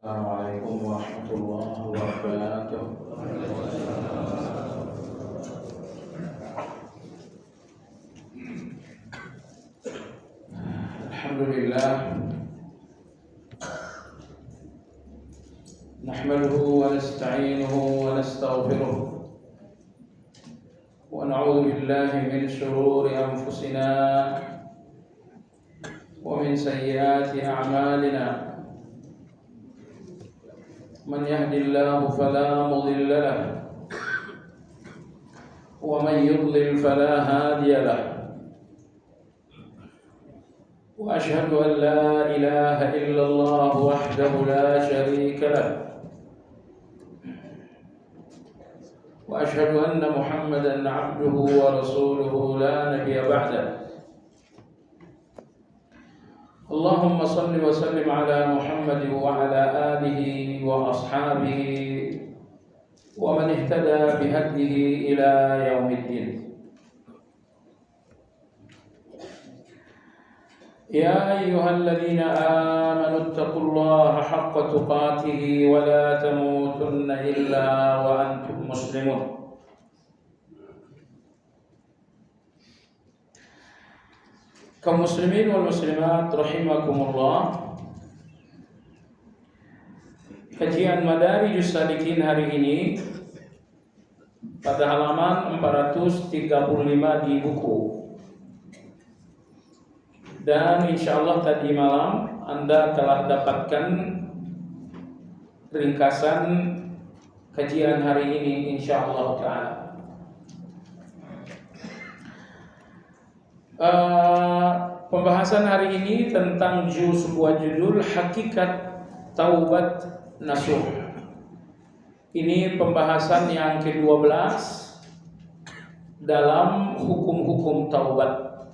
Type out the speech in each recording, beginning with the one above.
Assalamualaikum warahmatullahi wabarakatuh. Alhamdulillah, nahmaduhu wa nasta'inuhu wa nastaghfiruh wa na'udzu billahi min shururi anfusina wa min sayyiati a'malina. من يهد الله فلا مضل له ومن يضلل فلا هادي له وأشهد أن لا إله إلا الله وحده لا شريك له وأشهد أن محمدا عبده ورسوله لا نبي بعده. اللهم صل وسلم على محمد وعلى آله وأصحابه ومن اهتدى بهديه إلى يوم الدين. يا أيها الذين آمنوا اتقوا الله حق تقاته ولا تموتن إلا وأنتم مسلمون. Kaum muslimin wal muslimat rahimakumullah. Kajian Madarijus Salikin hari ini pada halaman 435 di buku. Dan insyaallah tadi malam Anda telah dapatkan ringkasan kajian hari ini insyaallah taala. Pembahasan hari ini tentang sebuah judul Hakikat Taubat Nasuh. Ini pembahasan yang ke-12 dalam hukum-hukum taubat.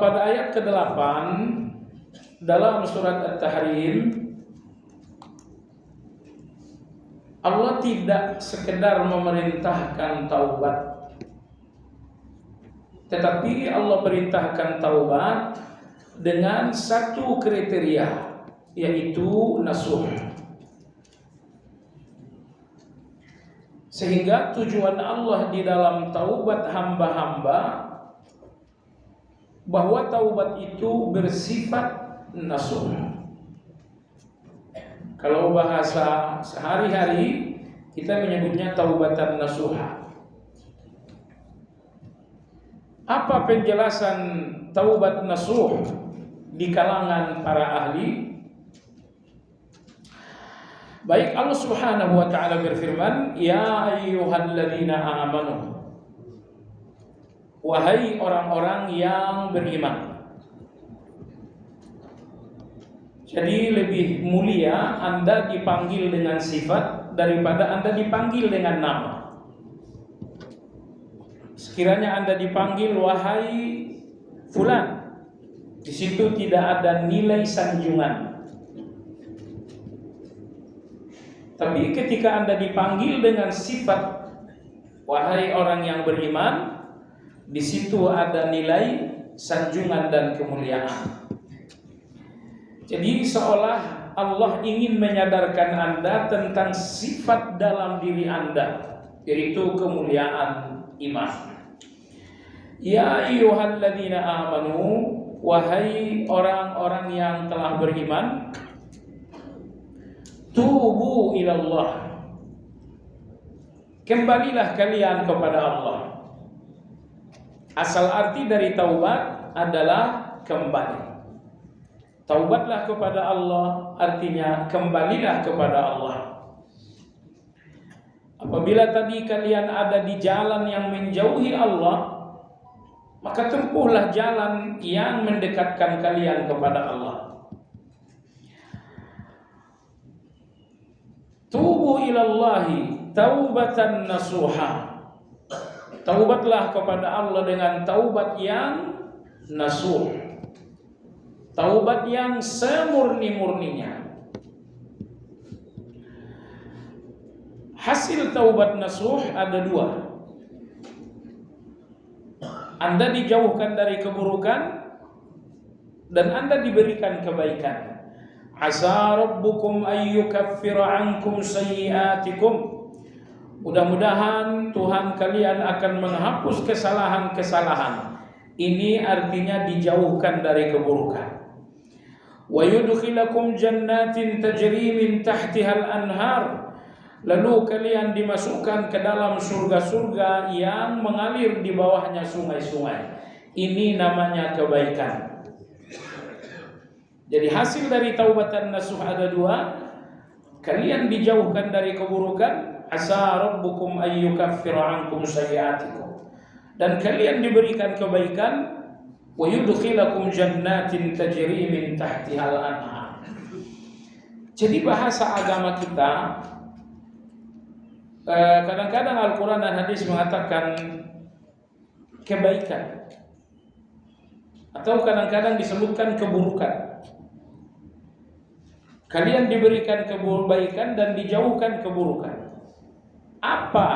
Pada ayat ke-8 dalam surat At-Tahrim, Allah tidak sekedar memerintahkan taubat, tetapi Allah perintahkan taubat dengan satu kriteria, yaitu nasuh. Sehingga tujuan Allah di dalam taubat hamba-hamba bahwa taubat itu bersifat nasuh. Kalau bahasa sehari-hari kita menyebutnya taubatan nasuha. Apa penjelasan taubat nasuh di kalangan para ahli? Baik, Allah Subhanahu wa taala berfirman, "Ya ayyuhalladzina amanu." Wahai orang-orang yang beriman. Jadi lebih mulia Anda dipanggil dengan sifat daripada Anda dipanggil dengan nama. Sekiranya Anda dipanggil wahai fulan, di situ tidak ada nilai sanjungan. Tapi ketika Anda dipanggil dengan sifat wahai orang yang beriman, di situ ada nilai sanjungan dan kemuliaan. Jadi seolah Allah ingin menyadarkan Anda tentang sifat dalam diri Anda, yaitu kemuliaan iman. Ya ayyuhalladzina amanu, wahai orang-orang yang telah beriman, tubu ilallah, kembalilah kalian kepada Allah. Asal arti dari taubat adalah kembali. Taubatlah kepada Allah artinya kembalilah kepada Allah. Apabila tadi kalian ada di jalan yang menjauhi Allah, maka tempuhlah jalan yang mendekatkan kalian kepada Allah. Tubu ilallahi taubatan nasuha. Taubatlah kepada Allah dengan taubat yang nasuh. Taubat yang semurni-murninya. Hasil taubat nasuh ada dua. Anda dijauhkan dari keburukan, dan Anda diberikan kebaikan. Asa rabbukum ayyukaffira ankum sayyi'atikum. Mudah-mudahan Tuhan kalian akan menghapus kesalahan-kesalahan. Ini artinya dijauhkan dari keburukan. Wa yudkhilakum jannatin tajri min tahtihal anhar. Lalu kalian dimasukkan ke dalam surga-surga yang mengalir di bawahnya sungai-sungai. Ini namanya kebaikan. Jadi hasil dari taubatan nasuh ada dua. Kalian dijauhkan dari keburukan. Asa rabbukum ayyukaffira ankum sayyi'atikum. Dan kalian diberikan kebaikan. Wa yudkhilakum jannatin tajri min tahtihal anhar. Jadi bahasa agama kita, kadang-kadang Al-Quran dan hadis mengatakan kebaikan, atau kadang-kadang disebutkan keburukan. Kalian diberikan kebaikan dan dijauhkan keburukan. Apa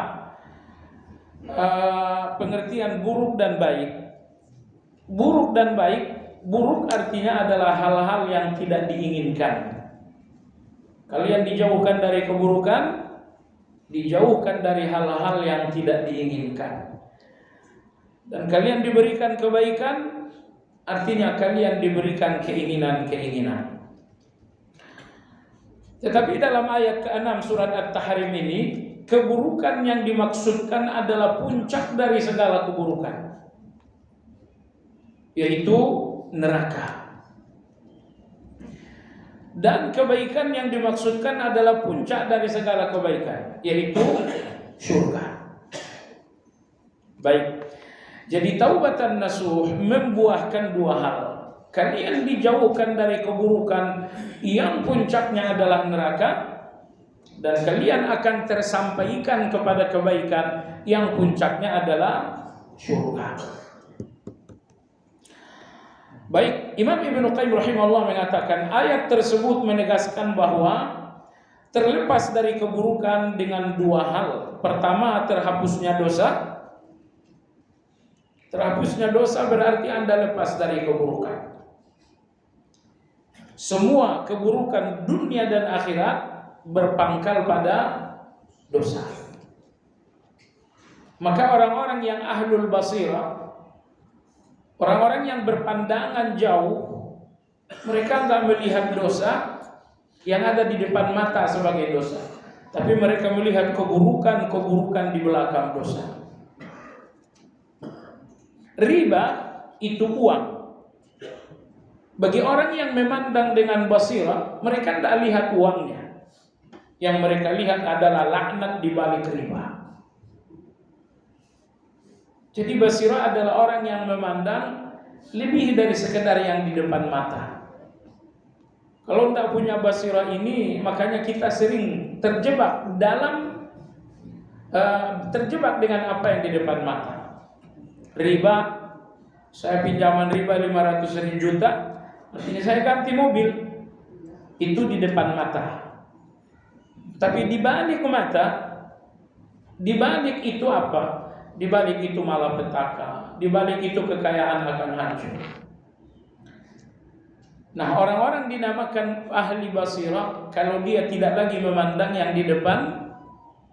pengertian buruk dan baik? Buruk dan baik, buruk artinya adalah hal-hal yang tidak diinginkan. Kalian dijauhkan dari keburukan, dijauhkan dari hal-hal yang tidak diinginkan. Dan kalian diberikan kebaikan, artinya kalian diberikan keinginan-keinginan. Tetapi dalam ayat ke-6 surat At-Tahrim ini, keburukan yang dimaksudkan adalah puncak dari segala keburukan, yaitu neraka. Dan kebaikan yang dimaksudkan adalah puncak dari segala kebaikan, yaitu surga. Baik. Jadi taubatan nasuh membuahkan dua hal. Kalian dijauhkan dari keburukan yang puncaknya adalah neraka, dan kalian akan tersampaikan kepada kebaikan yang puncaknya adalah surga. Baik, Imam Ibnu Qayyim rahimahullah mengatakan ayat tersebut menegaskan bahwa terlepas dari keburukan dengan dua hal. Pertama, terhapusnya dosa. Terhapusnya dosa berarti Anda lepas dari keburukan. Semua keburukan dunia dan akhirat berpangkal pada dosa. Maka orang-orang yang ahlul basirah, orang-orang yang berpandangan jauh, mereka enggak melihat dosa yang ada di depan mata sebagai dosa, tapi mereka melihat keburukan-keburukan di belakang dosa. Riba itu uang. Bagi orang yang memandang dengan basirah, mereka tidak lihat uangnya. Yang mereka lihat adalah laknat di balik riba. Jadi basirah adalah orang yang memandang lebih dari sekedar yang di depan mata. Kalau tidak punya basirah ini, makanya kita sering terjebak dengan apa yang di depan mata. Riba, saya pinjaman riba 500 juta, artinya saya ganti mobil, itu di depan mata. Tapi di balik mata, di balik itu apa? Di balik itu malapetaka, di balik itu kekayaan akan hancur. Nah, orang-orang dinamakan ahli basirah kalau dia tidak lagi memandang yang di depan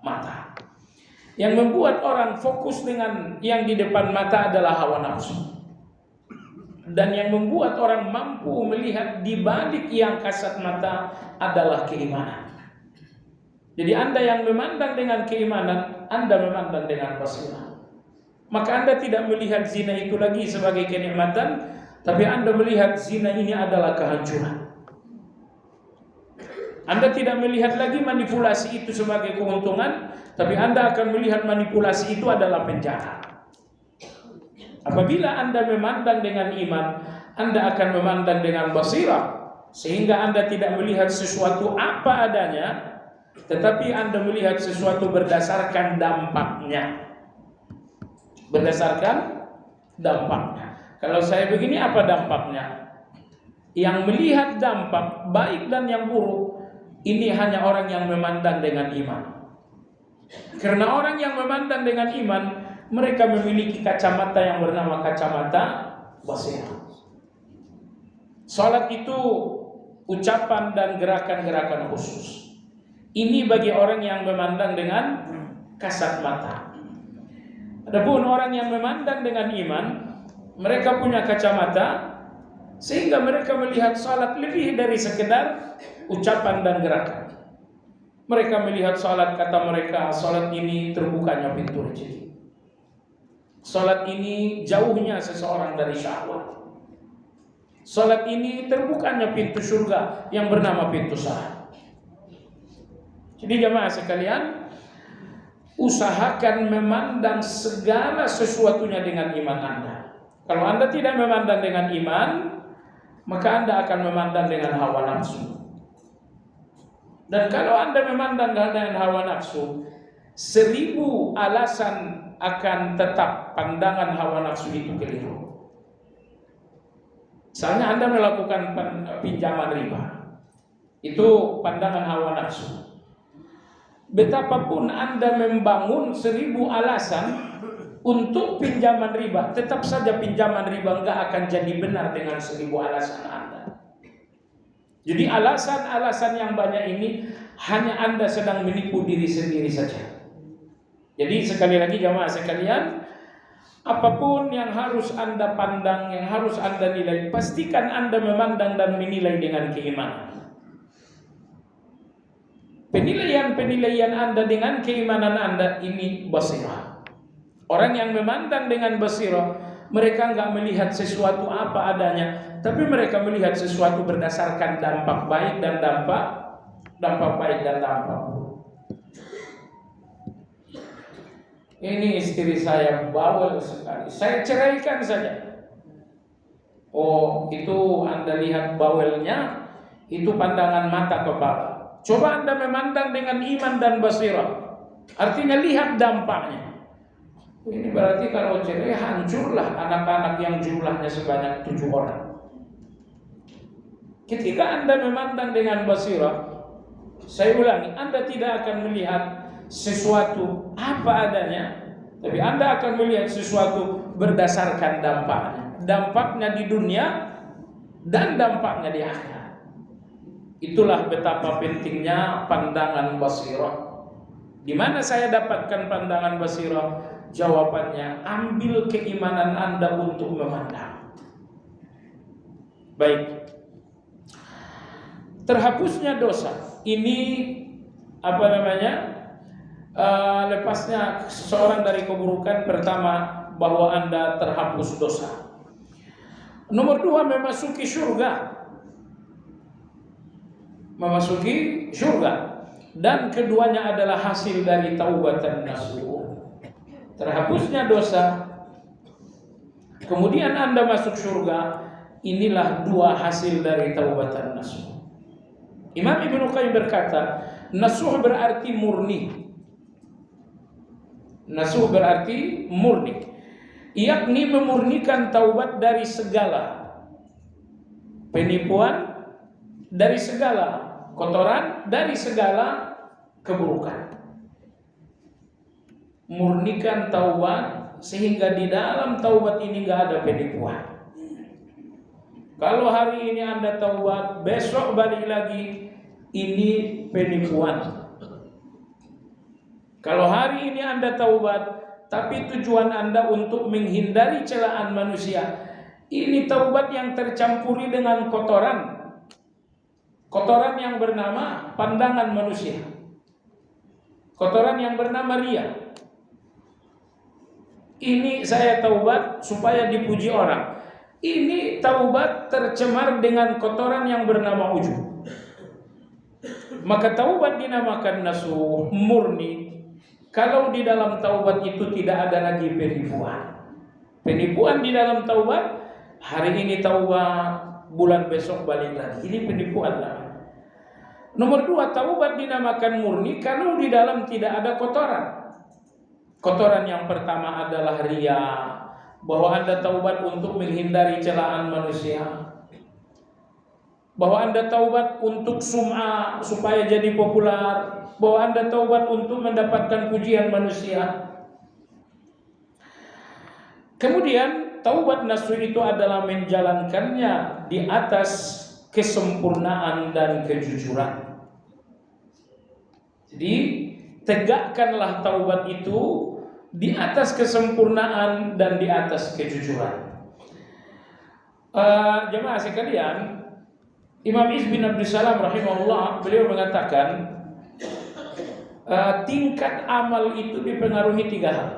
mata. Yang membuat orang fokus dengan yang di depan mata adalah hawa nafsu. Dan yang membuat orang mampu melihat di balik yang kasat mata adalah keimanan. Jadi Anda yang memandang dengan keimanan, Anda memandang dengan basirah. Maka Anda tidak melihat zina itu lagi sebagai kenikmatan, tapi Anda melihat zina ini adalah kehancuran. Anda tidak melihat lagi manipulasi itu sebagai keuntungan, tapi Anda akan melihat manipulasi itu adalah penjara. Apabila Anda memandang dengan iman, Anda akan memandang dengan basirah, sehingga Anda tidak melihat sesuatu apa adanya, tetapi Anda melihat sesuatu berdasarkan dampaknya. Berdasarkan dampaknya. Kalau saya begini, apa dampaknya? Yang melihat dampak baik dan yang buruk, ini hanya orang yang memandang dengan iman. Karena orang yang memandang dengan iman, mereka memiliki kacamata yang bernama kacamata basirah. Salat itu ucapan dan gerakan-gerakan khusus. Ini bagi orang yang memandang dengan kasat mata. Adapun orang yang memandang dengan iman, mereka punya kacamata sehingga mereka melihat salat lebih dari sekedar ucapan dan gerakan. Mereka melihat salat, kata mereka, salat ini terbukanya pintu rezeki. Salat ini jauhnya seseorang dari syahwat. Salat ini terbukanya pintu surga yang bernama pintu salat. Jadi jamaah sekalian, usahakan memandang segala sesuatunya dengan iman Anda. Kalau Anda tidak memandang dengan iman, maka Anda akan memandang dengan hawa nafsu. Dan kalau Anda memandang dengan hawa nafsu, 1000 alasan akan tetap pandangan hawa nafsu itu keliru. Misalnya Anda melakukan pinjaman riba, itu pandangan hawa nafsu. Betapapun Anda membangun 1000 alasan untuk pinjaman riba, tetap saja pinjaman riba enggak akan jadi benar dengan 1000 alasan Anda. Jadi alasan-alasan yang banyak ini hanya Anda sedang menipu diri sendiri saja. Jadi sekali lagi jamaah sekalian, apapun yang harus Anda pandang, yang harus Anda nilai, pastikan Anda memandang dan menilai dengan keimanan. Penilaian-penilaian Anda dengan keimanan Anda ini basirah. Orang yang memandang dengan basirah, mereka enggak melihat sesuatu apa adanya, tapi mereka melihat sesuatu berdasarkan dampak baik dan dampak baik dan dampak buruk. Ini istri saya bawel sekali, saya ceraikan saja. Oh, itu Anda lihat bawelnya, itu pandangan mata kepala. Coba Anda memandang dengan iman dan basirah, artinya lihat dampaknya. Ini berarti kalau cerai hancurlah anak-anak yang jumlahnya sebanyak 7 orang. Ketika Anda memandang dengan basirah, saya ulangi, Anda tidak akan melihat sesuatu apa adanya, tapi Anda akan melihat sesuatu berdasarkan dampaknya. Dampaknya di dunia dan dampaknya di akhirat. Itulah betapa pentingnya pandangan basirah. Di mana saya dapatkan pandangan basirah? Jawabannya, ambil keimanan Anda untuk memandang. Baik. Terhapusnya dosa. Ini apa namanya? Lepasnya seseorang dari keburukan, pertama bahwa Anda terhapus dosa. Nomor 2, memasuki surga. Memasuki surga. Dan keduanya adalah hasil dari taubatan nasuh. Terhapusnya dosa, kemudian Anda masuk surga. Inilah 2 hasil dari taubatan nasuh. Imam Ibnu Qayyim berkata, nasuh berarti murni. Nasuh berarti murni, yakni memurnikan taubat dari segala penipuan, dari segala kotoran, dari segala keburukan. Murnikan taubat sehingga di dalam taubat ini gak ada penipuan. Kalau hari ini Anda taubat, besok balik lagi, ini penipuan. Kalau hari ini Anda taubat, tapi tujuan Anda untuk menghindari celaan manusia, ini taubat yang tercampuri dengan kotoran. Kotoran yang bernama pandangan manusia. Kotoran yang bernama riya. Ini saya taubat supaya dipuji orang. Ini taubat tercemar dengan kotoran yang bernama ujub. Maka taubat dinamakan nasuh, murni, kalau di dalam taubat itu tidak ada lagi penipuan. Penipuan di dalam taubat, hari ini taubat, bulan besok balik lagi. Ini penipuan lah. Nomor 2, taubat dinamakan murni kalau di dalam tidak ada kotoran. Kotoran yang pertama adalah riya, bahwa Anda taubat untuk menghindari celaan manusia, bahwa Anda taubat untuk sum'ah supaya jadi populer, bahwa Anda taubat untuk mendapatkan pujian manusia. Kemudian taubat nasuh itu adalah menjalankannya di atas kesempurnaan dan kejujuran. Jadi tegakkanlah taubat itu di atas kesempurnaan dan di atas kejujuran. Jemaah sekalian, Imam Izz bin Abdul Salam rahimahullah, beliau mengatakan tingkat amal itu dipengaruhi 3 hal.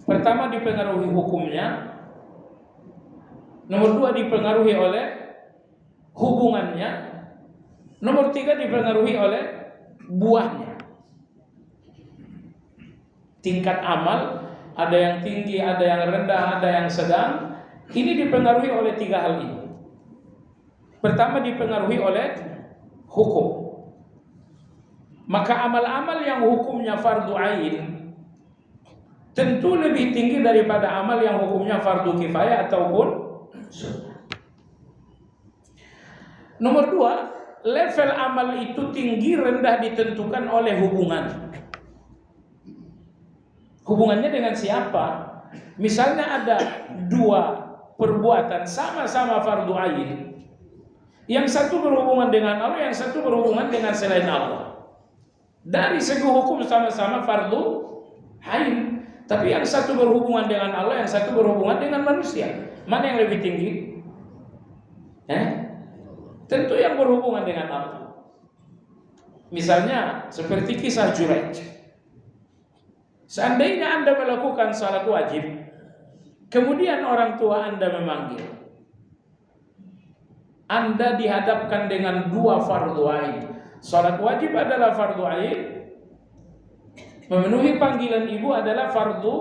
Pertama, dipengaruhi hukumnya. Nomor 2, dipengaruhi oleh hubungannya. Nomor 3, dipengaruhi oleh buahnya. Tingkat amal ada yang tinggi, ada yang rendah, ada yang sedang. Ini dipengaruhi oleh 3 hal ini. Pertama, dipengaruhi oleh hukum. Maka amal-amal yang hukumnya fardu ain tentu lebih tinggi daripada amal yang hukumnya fardu kifayah ataupun sunnah. Nomor 2, level amal itu tinggi rendah ditentukan oleh hubungan. Hubungannya dengan siapa? Misalnya ada 2 perbuatan sama-sama fardu ain. Yang satu berhubungan dengan Allah, yang satu berhubungan dengan selain Allah. Dari segi hukum sama-sama fardu ain, tapi yang satu berhubungan dengan Allah, yang satu berhubungan dengan manusia. Mana yang lebih tinggi? Tentu yang berhubungan dengan Allah. Misalnya seperti kisah Juraij. Seandainya Anda melakukan salat wajib, kemudian orang tua Anda memanggil, Anda dihadapkan dengan 2 fardu ain. Salat wajib adalah fardu ain, memenuhi panggilan ibu adalah fardu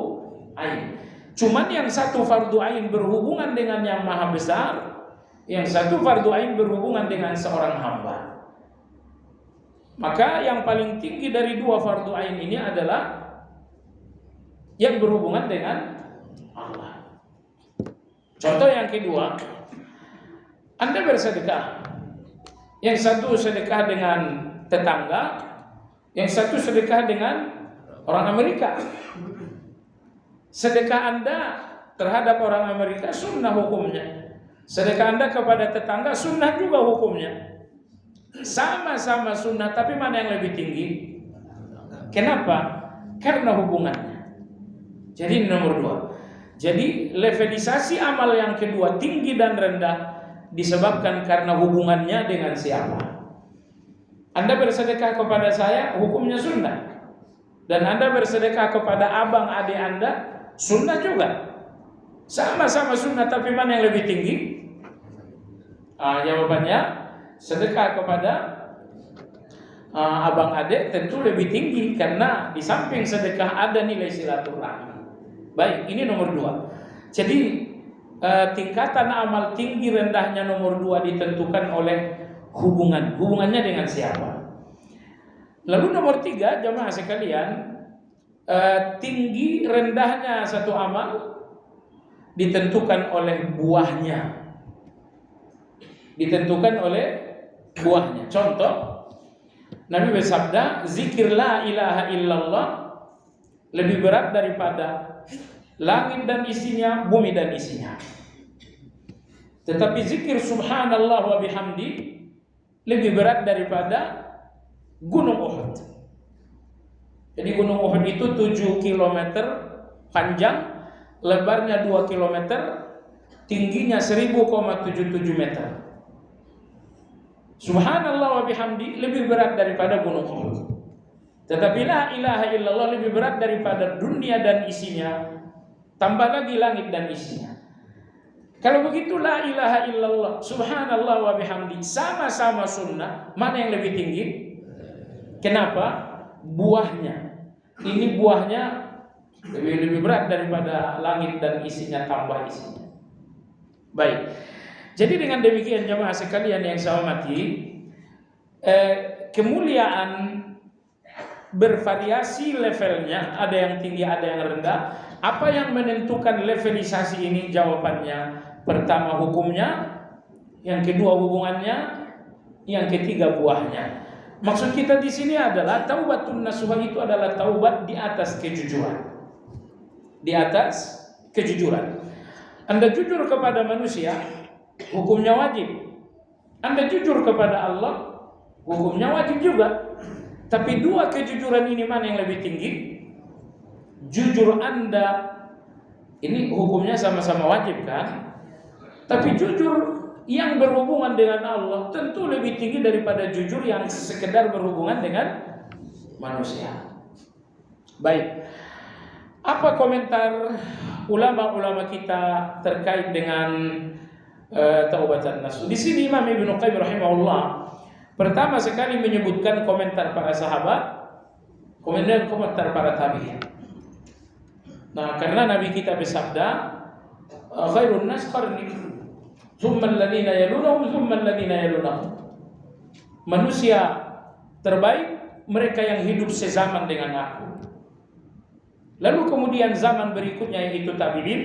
ain. Cuman yang satu fardu ain berhubungan dengan yang maha besar, yang satu fardu ain berhubungan dengan seorang hamba. Maka yang paling tinggi dari 2 fardu ain ini adalah yang berhubungan dengan Allah. Contoh yang kedua, Anda bersedekah. Yang satu sedekah dengan tetangga, yang satu sedekah dengan orang Amerika. Sedekah Anda terhadap orang Amerika sunnah hukumnya. Sedekah Anda kepada tetangga sunnah juga hukumnya. Sama-sama sunnah, tapi mana yang lebih tinggi? Kenapa? Karena hubungannya. Jadi nomor 2. Jadi levelisasi amal yang kedua, tinggi dan rendah, disebabkan karena hubungannya dengan siapa. Anda bersedekah kepada saya, hukumnya sunnah. Dan Anda bersedekah kepada abang adik Anda, sunnah juga. Sama-sama sunnah, tapi mana yang lebih tinggi? Jawabannya, sedekah kepada abang adik tentu lebih tinggi, karena di samping sedekah ada nilai silaturahmi. Baik, ini nomor 2. Jadi tingkatan amal tinggi rendahnya nomor 2 ditentukan oleh hubungannya dengan siapa. Lalu nomor 3, jemaah sekalian, tinggi rendahnya satu amal ditentukan oleh buahnya. Ditentukan oleh buahnya. Contoh, Nabi bersabda, zikir la ilaha illallah lebih berat daripada langit dan isinya, bumi dan isinya. Tetapi zikir subhanallah wa bihamdi lebih berat daripada gunung Uhud. Jadi gunung Uhud itu 7 km panjang, lebarnya 2 km, tingginya 1000,77 meter. Subhanallah wa bihamdi lebih berat daripada gunung Uhud. Tetapi la ilaha illallah lebih berat daripada dunia dan isinya, tambah lagi langit dan isinya. Kalau begitu la ilaha illallah, subhanallah wa bihamdi sama-sama sunnah, mana yang lebih tinggi? Kenapa? Buahnya. Ini buahnya lebih berat daripada langit dan isinya tambah isinya. Baik. Jadi dengan demikian jemaah sekalian yang saya hormati, kemuliaan bervariasi levelnya, ada yang tinggi, ada yang rendah. Apa yang menentukan levelisasi ini? Jawabannya, pertama hukumnya, yang kedua hubungannya, yang ketiga buahnya. Maksud kita di sini adalah taubatun nasuha itu adalah taubat di atas kejujuran. Di atas kejujuran. Anda jujur kepada manusia, hukumnya wajib. Anda jujur kepada Allah, hukumnya wajib juga. Tapi dua kejujuran ini mana yang lebih tinggi? Jujur Anda ini hukumnya sama-sama wajib kan? Tapi jujur yang berhubungan dengan Allah tentu lebih tinggi daripada jujur yang sekedar berhubungan dengan manusia. Baik. Apa komentar ulama-ulama kita terkait dengan taubatan nasuh? Di sini Imam Ibnu Qayyim rahimahullah pertama sekali menyebutkan komentar para sahabat, kemudian komentar para tabi'in. Nah, karena Nabi kita bersabda, khairun nas qarni, tsumma alladziina yalunahum, tsumma alladziina yalunahum. Manusia terbaik mereka yang hidup sezaman dengan aku. Lalu kemudian zaman berikutnya yaitu tabi'in.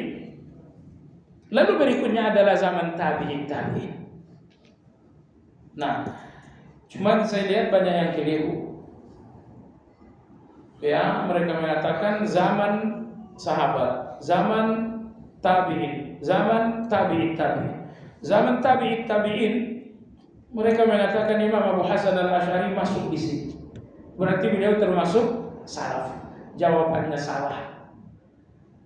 Lalu berikutnya adalah zaman tabi'in. Nah, cuman saya lihat banyak yang keliru. Ya, mereka mengatakan zaman sahabat, zaman tabi'in, zaman tabi'in. Zaman tabi'in, mereka mengatakan Imam Abu Hasan Al-Asy'ari masuk di sini. Berarti beliau termasuk salaf. Jawabannya salah.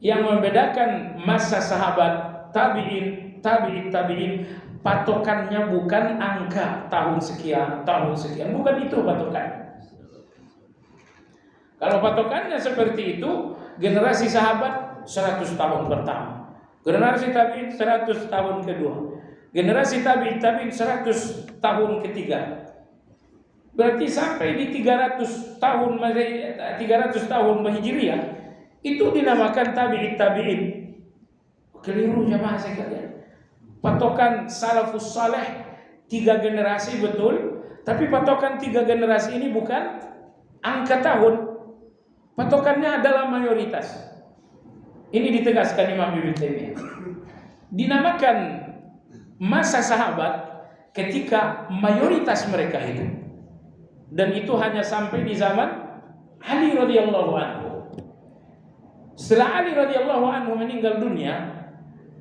Yang membedakan masa sahabat, tabi'in, patokannya bukan angka tahun sekian, bukan itu patokan. Kalau patokannya seperti itu, generasi sahabat 100 tahun pertama, generasi tabi'in 100 tahun kedua, generasi tabi'in 100 tahun ketiga. Berarti sampai di 300 tahun Hijriah itu dinamakan tabi'in. Keliru jamaah sekalian. Patokan salafus saleh 3 generasi betul, tapi patokan 3 generasi ini bukan angka tahun. Patokannya adalah mayoritas. Ini ditegaskan Imam Ibnu Taimiyah. Dinamakan masa sahabat ketika mayoritas mereka hidup. Dan itu hanya sampai di zaman Ali radhiyallahu anhu. Setelah Ali radhiyallahu anhu meninggal dunia,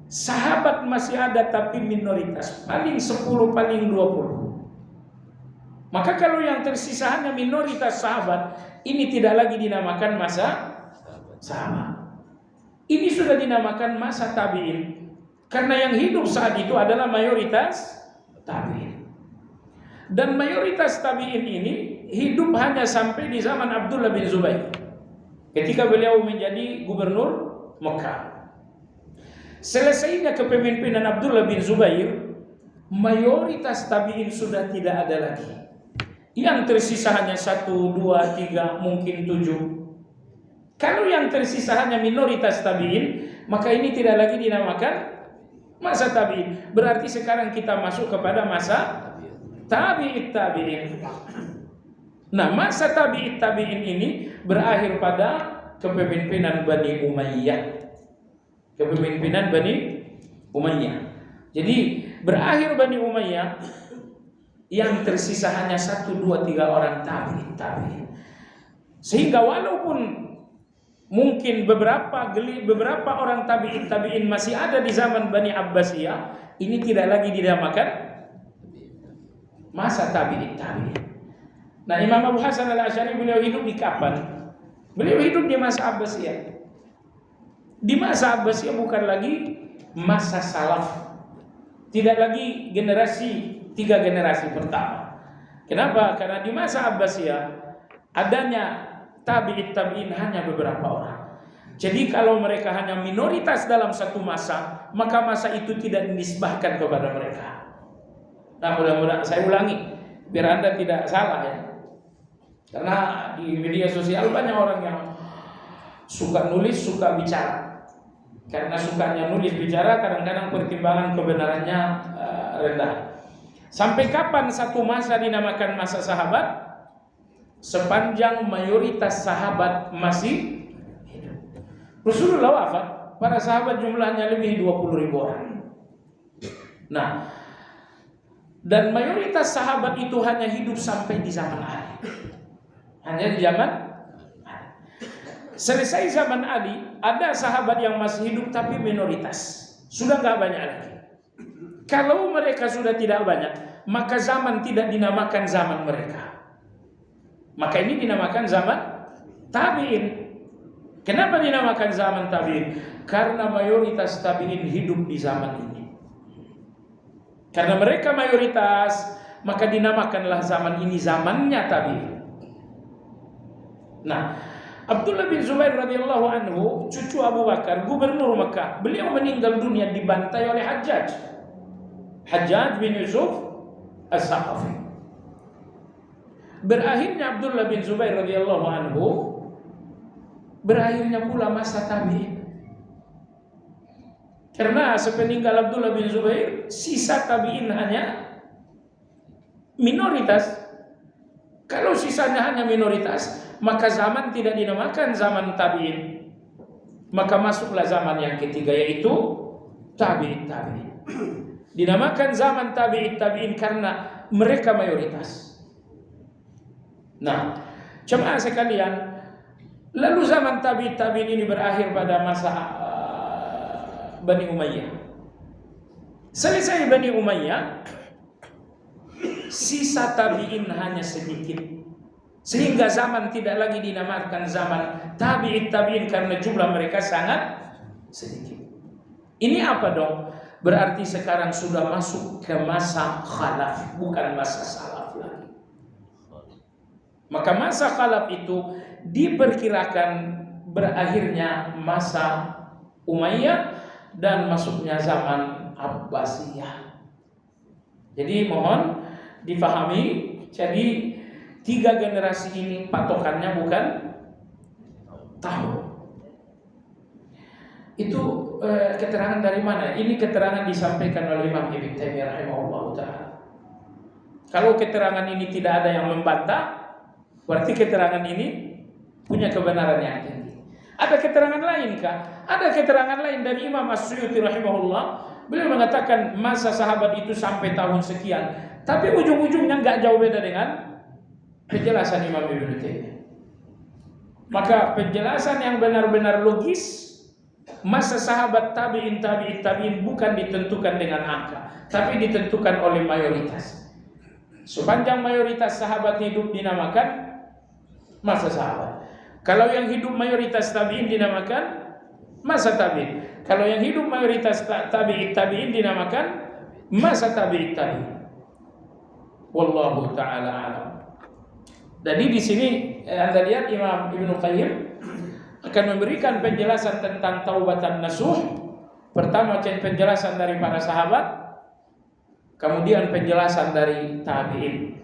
sahabat masih ada tapi minoritas, paling 10, paling 20. Maka kalau yang tersisa hanya minoritas sahabat, ini tidak lagi dinamakan masa sahabat. Ini sudah dinamakan masa tabi'in. Karena yang hidup saat itu adalah mayoritas tabi'in. Dan mayoritas tabi'in ini hidup hanya sampai di zaman Abdullah bin Zubair ketika beliau menjadi gubernur Mekah. Selesainya kepemimpinan Abdullah bin Zubair, mayoritas tabi'in sudah tidak ada lagi. Yang tersisa hanya 1, 2, 3, mungkin 7. Kalau yang tersisa hanya minoritas tabi'in, maka ini tidak lagi dinamakan masa tabi'in. Berarti sekarang kita masuk kepada masa tabi'in. Nah, masa tabi'in ini berakhir pada kepemimpinan Bani Umayyah. Jadi berakhir Bani Umayyah, yang tersisa hanya 1, 2, 3 orang tabi'in. Sehingga walaupun mungkin beberapa orang tabi'in masih ada di zaman Bani Abbasiyah, ini tidak lagi dinamakan masa tabi'in. Nah, Imam Abu Hasan Al-Asy'ari beliau hidup di kapan? Beliau hidup di masa Abbasiyah. Di masa Abbasiyah bukan lagi masa salaf. Tidak lagi 3 generasi pertama. Kenapa? Karena di masa Abbasiyah adanya tabi'in hanya beberapa orang. Jadi kalau mereka hanya minoritas dalam satu masa, maka masa itu tidak dinisbahkan kepada mereka. Nah, mudah-mudahan saya ulangi biar Anda tidak salah ya. Karena di media sosial banyak orang yang suka nulis, suka bicara. Karena sukanya nulis bicara, kadang-kadang pertimbangan kebenarannya rendah. Sampai kapan satu masa dinamakan masa sahabat? Sepanjang mayoritas sahabat masih hidup. Rasulullah wafat, para sahabat jumlahnya lebih 20.000 orang. Nah, dan mayoritas sahabat itu hanya hidup sampai di zaman Ali. Hanya di zaman Ali. Selesai zaman Ali, ada sahabat yang masih hidup tapi minoritas. Sudah nggak banyak lagi. Kalau mereka sudah tidak banyak, maka zaman tidak dinamakan zaman mereka. Maka ini dinamakan zaman tabi'in. Kenapa dinamakan zaman tabi'in? Karena mayoritas tabi'in hidup di zaman ini. Karena mereka mayoritas, maka dinamakanlah zaman ini zamannya tabi'in. Nah, Abdullah bin Zubair radhiyallahu anhu, cucu Abu Bakar, gubernur Mekah. Beliau meninggal dunia dibantai oleh Hajjaj bin Yusuf As-Saqafi. Berakhirnya Abdullah bin Zubair radhiyallahu anhu, berakhirnya pula masa tabi'in. Karena sepeninggal Abdullah bin Zubair, sisa tabi'in hanya minoritas. Kalau sisanya hanya minoritas, maka zaman tidak dinamakan zaman tabi'in. Maka masuklah zaman yang ketiga, yaitu tabi'in. Dinamakan zaman tabi'in karena mereka mayoritas. Nah, jemaah sekalian, lalu zaman tabi'in ini berakhir pada masa Bani Umayyah. Selesai Bani Umayyah, sisa tabi'in hanya sedikit. Sehingga zaman tidak lagi dinamakan zaman tabi'in karena jumlah mereka sangat sedikit. Ini apa dong? Berarti sekarang sudah masuk ke masa khalaf, bukan masa salaf lagi. Maka masa khalaf itu diperkirakan berakhirnya masa Umayyah dan masuknya zaman Abbasiyah. Jadi mohon difahami, jadi 3 generasi ini patokannya bukan tahun. Itu keterangan dari mana? Ini keterangan disampaikan oleh Imam Ibnu Taimiyah rahimahullah ta'ala. Kalau keterangan ini tidak ada yang membantah, berarti keterangan ini punya kebenaran yang tinggi. Ada keterangan lain kah? Ada keterangan lain dari Imam As-Suyuti rahimahullah. Beliau mengatakan masa sahabat itu sampai tahun sekian. Tapi ujung-ujungnya nggak jauh beda dengan penjelasan Imam Ibnu Taimiyah. Maka penjelasan yang benar-benar logis, masa sahabat tabi'in bukan ditentukan dengan angka, tapi ditentukan oleh mayoritas. Sepanjang mayoritas sahabat hidup dinamakan masa sahabat. Kalau yang hidup mayoritas tabi'in dinamakan masa tabi'in. Kalau yang hidup mayoritas tabi'in dinamakan masa tabi'in. Wallahu ta'ala alam. Jadi di sini Anda lihat Imam Ibnu Qayyim akan memberikan penjelasan tentang taubatan nasuh. Pertama penjelasan dari para sahabat, kemudian penjelasan dari tabi'in.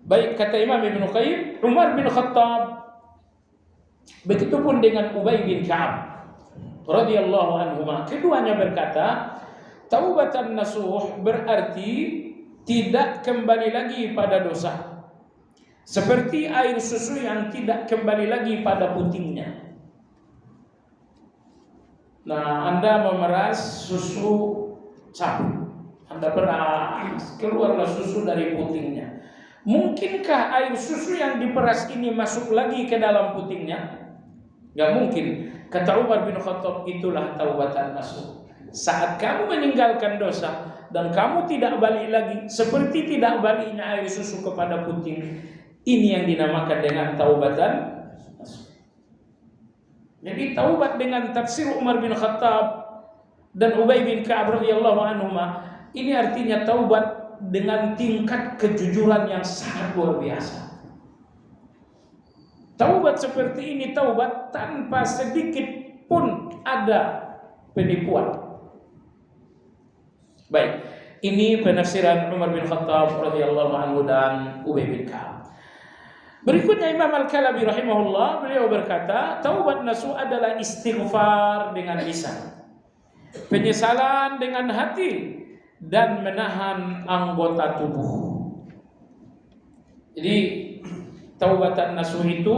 Baik, kata Imam Ibnu Qayyim, Umar bin Khattab, begitupun dengan Ubay bin Ka'ab radhiyallahu anhuma, keduanya berkata, taubatan nasuh berarti tidak kembali lagi pada dosa, seperti air susu yang tidak kembali lagi pada putingnya. Nah, Anda memeras susu sapi, Anda peras, keluarlah susu dari putingnya. Mungkinkah air susu yang diperas ini masuk lagi ke dalam putingnya? Gak mungkin. Kata Umar bin Khattab, itulah taubatan nasuh. Saat kamu meninggalkan dosa dan kamu tidak balik lagi, seperti tidak baliknya air susu kepada puting, ini yang dinamakan dengan taubatan nasuh. Jadi taubat dengan tafsir Umar bin Khattab dan Ubay bin Ka'ab radhiyallahu anhuma, ini artinya taubat dengan tingkat kejujuran yang sangat luar biasa. Taubat seperti ini taubat tanpa sedikit pun ada penipuan. Baik, ini penafsiran Umar bin Khattab radhiyallahu anhu dan Ubay bin Ka'ab. Berikutnya Imam Al-Kalabi rahimahullah, beliau berkata, taubat nasuh adalah istighfar dengan lisan, penyesalan dengan hati, dan menahan anggota tubuh. Jadi taubatan nasuh itu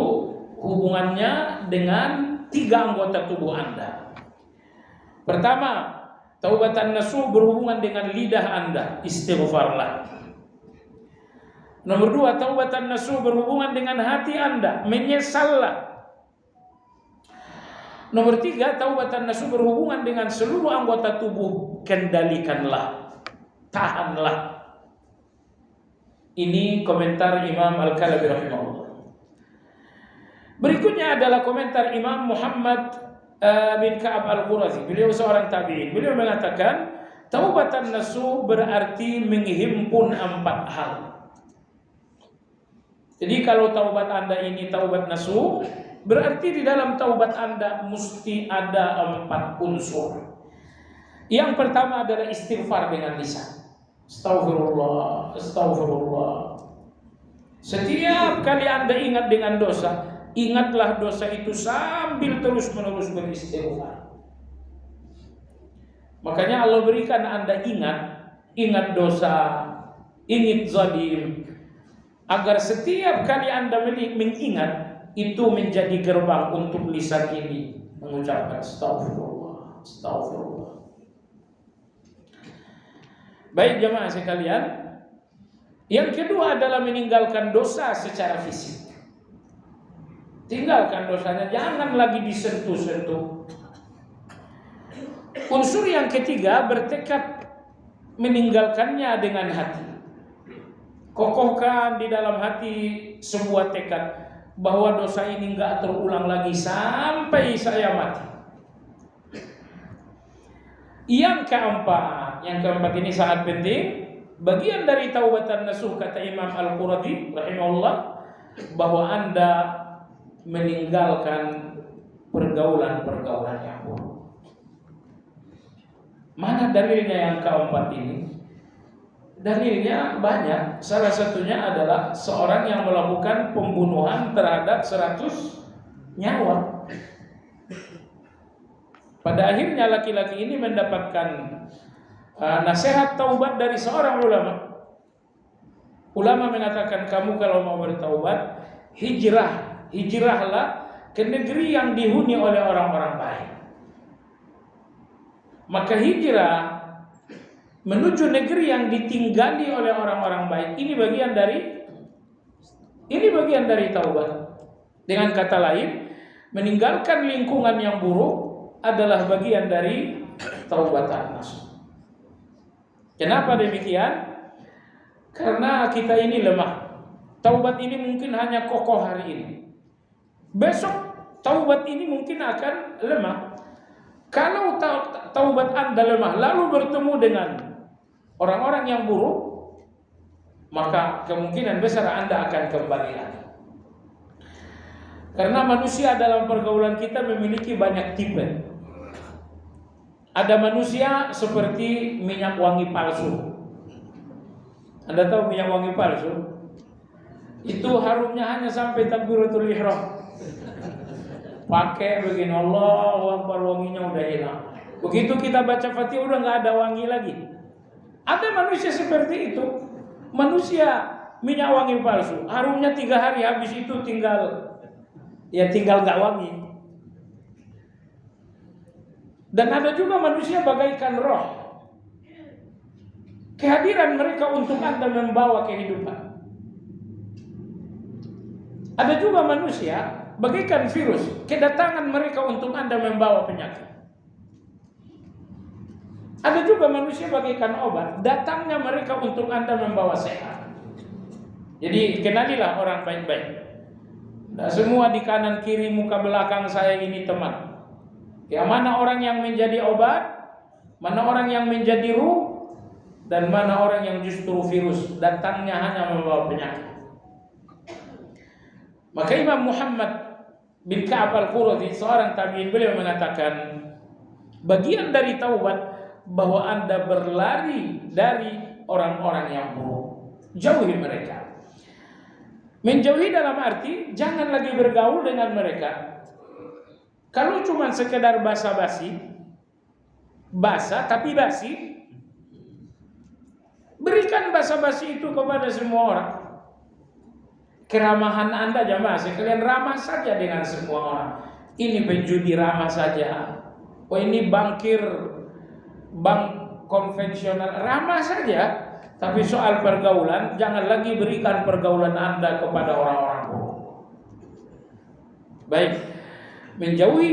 hubungannya dengan 3 anggota tubuh Anda. Pertama, taubatan nasuh berhubungan dengan lidah Anda, istighfarlah. Nomor 2, taubatan nasuh berhubungan dengan hati Anda, menyesallah. Nomor 3, taubatan nasuh berhubungan dengan seluruh anggota tubuh. Kendalikanlah, tahanlah. Ini komentar Imam Al-Kalabi rahimahullah. Berikutnya adalah komentar Imam Muhammad bin Ka'ab Al-Qurazi. Beliau seorang tabi'in. Beliau mengatakan, taubatan nasuh berarti menghimpun 4 hal. Jadi kalau taubat Anda ini taubat nasuh, berarti di dalam taubat Anda mesti ada 4 unsur. Yang pertama adalah istighfar dengan lisan. Astaghfirullah, astaghfirullah. Setiap kali Anda ingat dengan dosa, ingatlah dosa itu sambil terus-menerus beristighfar. Makanya Allah berikan Anda ingat dosa, ingat zalim, agar setiap kali Anda mengingat, itu menjadi gerbang untuk lisan ini mengucapkan astaghfirullah, astaghfirullah. Baik jemaah sekalian, yang kedua adalah meninggalkan dosa secara fisik. Tinggalkan dosanya, jangan lagi disentuh-sentuh. Unsur yang ketiga, bertekad meninggalkannya dengan hati. Kokohkan di dalam hati sebuah tekad bahwa dosa ini enggak terulang lagi sampai saya mati. Yang keempat ini sangat penting, bagian dari taubatan nasuh kata Imam Al-Qurazi rahimahullah, bahwa Anda meninggalkan pergaulan-pergaulan yang buruk. Mana dalilnya yang keempat ini? Dalilnya banyak. Salah satunya adalah seorang yang melakukan pembunuhan terhadap 100 nyawa. Pada akhirnya laki-laki ini mendapatkan nasihat taubat dari seorang ulama. Ulama mengatakan, kamu kalau mau bertaubat, hijrahlah ke negeri yang dihuni oleh orang-orang baik. Maka hijrah menuju negeri yang ditinggali oleh orang-orang baik, ini bagian dari taubat. Dengan kata lain, meninggalkan lingkungan yang buruk adalah bagian dari taubatan nasuh. Kenapa demikian? Karena kita ini lemah. Taubat ini mungkin hanya kokoh hari ini. Besok taubat ini mungkin akan lemah. Kalau taubat Anda lemah lalu bertemu dengan orang-orang yang buruk, maka kemungkinan besar Anda akan kembali lagi. Karena manusia dalam pergaulan kita memiliki banyak tipe. Ada manusia seperti minyak wangi palsu. Anda tahu minyak wangi palsu? Itu harumnya hanya sampai takbiratul ihram. Pakai begini, Allahu Akbar, wanginya udah hilang. Begitu kita baca Fatihah udah nggak ada wangi lagi. Ada manusia seperti itu. Manusia minyak wangi palsu. Harumnya 3 hari, habis itu tinggal nggak wangi. Dan ada juga manusia bagaikan roh. Kehadiran mereka untuk Anda membawa kehidupan. Ada juga manusia bagaikan virus. Kedatangan mereka untuk Anda membawa penyakit. Ada juga manusia bagaikan obat. Datangnya mereka untuk Anda membawa sehat. Jadi kenalilah orang baik-baik. Nah, semua di kanan kiri muka belakang saya ini teman. Yang mana orang yang menjadi obat, mana orang yang menjadi ruh, dan mana orang yang justru virus, datangnya hanya membawa penyakit. Maka Imam Muhammad bin Ka'ab Al-Qurazi, seorang tabi'in, beliau mengatakan, bagian dari taubat bahwa Anda berlari dari orang-orang yang buruk. Jauhi mereka. Menjauhi dalam arti jangan lagi bergaul dengan mereka. Kalau cuma sekedar basa-basi, basa tapi basi, berikan basa-basi itu kepada semua orang. Keramahan Anda jamaah sekalian, ramah saja dengan semua orang. Ini penjudi, ramah saja. Oh ini bank konvensional, ramah saja. Tapi soal pergaulan, jangan lagi berikan pergaulan Anda kepada orang-orang buruk. Baik, menjauhi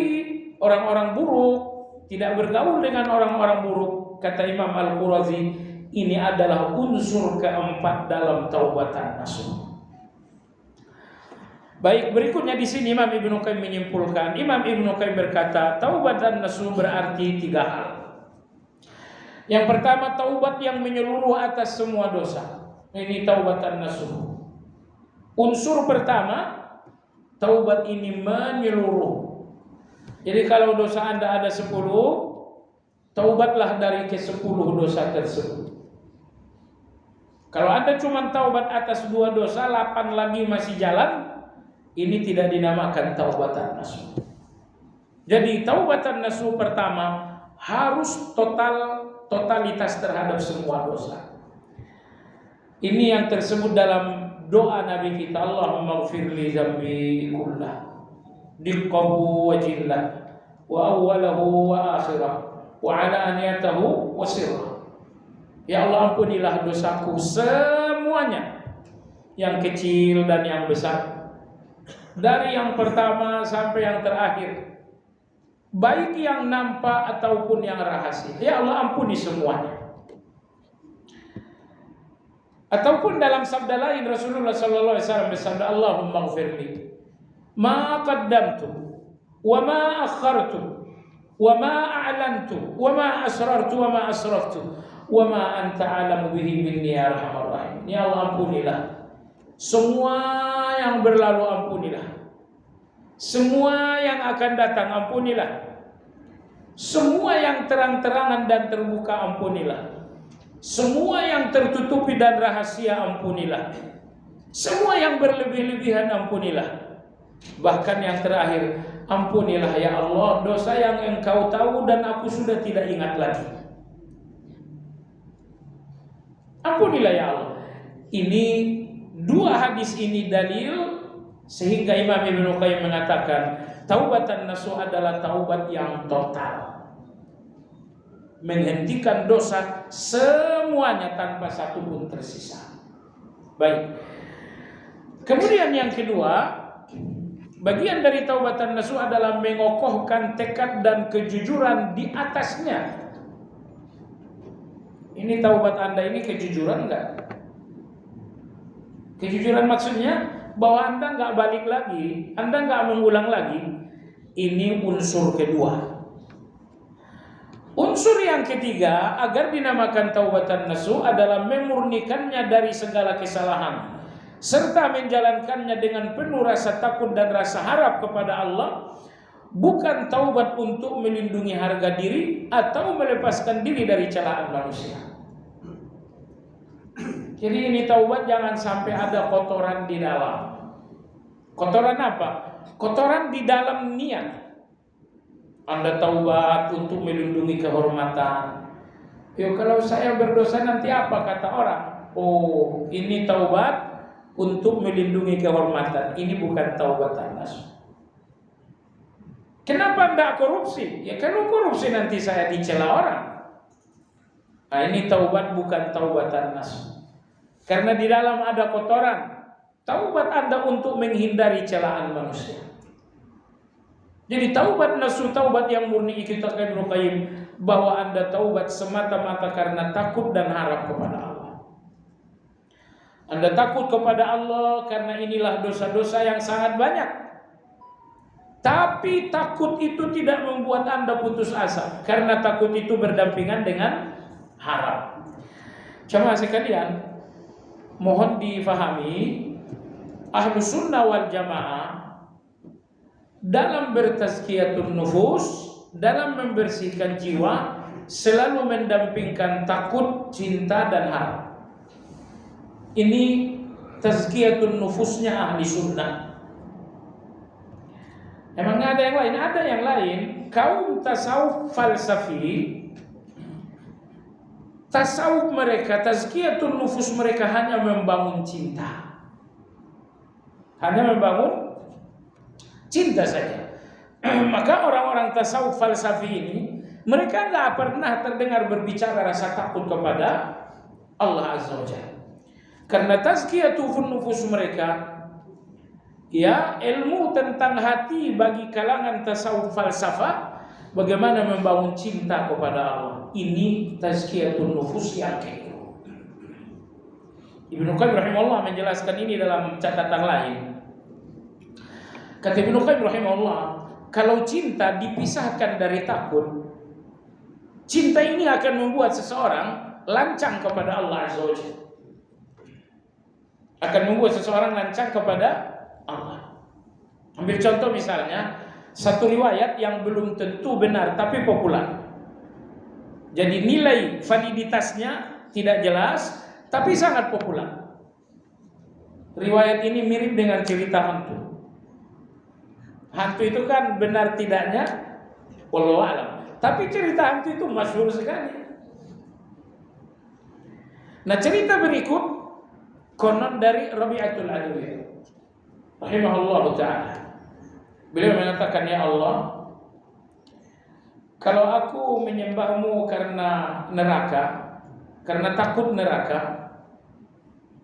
orang-orang buruk, tidak bergaul dengan orang-orang buruk. Kata Imam Al-Qurazi, ini adalah unsur keempat dalam taubatan nasuh. Baik, berikutnya di sini Imam Ibnu Qayyim menyimpulkan. Imam Ibnu Qayyim berkata, taubatan nasuh berarti 3 hal. Yang pertama, taubat yang menyeluruh atas semua dosa. Ini taubatan nasuh. Unsur pertama, taubat ini menyeluruh. Jadi kalau dosa Anda ada 10, taubatlah dari ke-10 dosa tersebut. Kalau Anda cuma taubat atas 2 dosa, 8 lagi masih jalan, ini tidak dinamakan taubatan nasuh. Jadi taubatan nasuh pertama harus totalitas terhadap semua dosa. Ini yang tersebut dalam doa Nabi kita, Allahumma ighfirli dzambi kullah diqqahu wa jillah wa awwalahu wa akhirah wa alaniyatahu wa sirrah. Ya Allah, ampunilah dosaku semuanya, yang kecil dan yang besar, dari yang pertama sampai yang terakhir, baik yang nampak ataupun yang rahasia. Ya Allah, ampuni semuanya. Ataupun dalam sabda lain Rasulullah sallallahu alaihi wasallam bersabda, Allahumma ighfirli ma qaddamtu wa ma akhartu wa ma a'lantu wa ma asrartu wa ma asraftu wa ma anta a'lamu bihi minni ya arhamar rahim. Ya Allah, ampunilah semua yang berlalu, ampunilah semua yang akan datang, ampunilah semua yang terang-terangan dan terbuka, ampunilah semua yang tertutupi dan rahasia, ampunilah semua yang berlebih-lebihan, ampunilah bahkan yang terakhir, ampunilah ya Allah dosa yang Engkau tahu dan aku sudah tidak ingat lagi. Ampunilah ya Allah. Ini 2 hadis ini dalil sehingga Imam Ibnu Qayyim mengatakan taubatan nasuh adalah taubat yang total, menghentikan dosa semuanya tanpa satu pun tersisa. Baik. Kemudian yang kedua, bagian dari taubatan nasuh adalah mengokohkan tekad dan kejujuran di atasnya. Ini taubat Anda ini kejujuran enggak? Kejujuran maksudnya bahwa Anda enggak balik lagi, Anda enggak mengulang lagi. Ini unsur kedua. Unsur yang ketiga agar dinamakan taubatan nasuh adalah memurnikannya dari segala kesalahan serta menjalankannya dengan penuh rasa takut dan rasa harap kepada Allah, bukan taubat untuk melindungi harga diri atau melepaskan diri dari celaan manusia. Jadi ini taubat jangan sampai ada kotoran di dalam. Kotoran apa? Kotoran di dalam niat. Anda taubat untuk melindungi kehormatan. Ya kalau saya berdosa nanti apa kata orang? Oh, ini taubat untuk melindungi kehormatan. Ini bukan taubatan nasuh. Kenapa tidak korupsi? Ya kalau korupsi nanti saya dicela orang. Nah ini taubat bukan taubatan nasuh. Karena di dalam ada kotoran. Taubat Anda untuk menghindari celaan manusia. Jadi taubat nasuh, taubat yang murni kita Ibnu Qayyim, bahwa Anda taubat semata-mata karena takut dan harap kepada Allah. Anda takut kepada Allah karena inilah dosa-dosa yang sangat banyak. Tapi takut itu tidak membuat Anda putus asa, karena takut itu berdampingan dengan harap. Jamaah sekalian, mohon difahami, Ahlus Sunnah wal Jamaah dalam bertazkiyatun nufus, dalam membersihkan jiwa, selalu mendampingkan takut, cinta dan harap. Ini tazkiyatun nufusnya ahli sunnah. Emangnya ada yang lain? Ada yang lain. Kaum tasawuf falsafi, tasawuf mereka, tazkiyatun nufus mereka hanya membangun cinta. Hanya membangun cinta saja. Maka orang-orang tasawuf falsafi ini, mereka enggak pernah terdengar berbicara rasa takut kepada Allah Azza wa Jalla. Karena tazkiyatun nufus mereka, ya ilmu tentang hati bagi kalangan tasawuf falsafah bagaimana membangun cinta kepada Allah. Ini tazkiyatun nufus yang keliru. Ibnu Qayyim rahimahullah menjelaskan ini dalam catatan lain. Kata Ibnu Qayyim rahimahullah, kalau cinta dipisahkan dari takut, cinta ini akan membuat seseorang lancang kepada Allah Azza wa Jalla. Akan membuat seseorang lancang kepada Allah. Ambil contoh misalnya, satu riwayat yang belum tentu benar tapi populer. Jadi nilai validitasnya tidak jelas tapi sangat populer. Riwayat ini mirip dengan cerita hantu. Hantu itu kan benar tidaknya wallahu alam. Tapi cerita hantu itu masyhur sekali. Nah, cerita berikut konon dari Rabi'atul Adawi rahimahullah ta'ala. Beliau mengatakan, ya Allah, kalau aku menyembahmu karena neraka, karena takut neraka,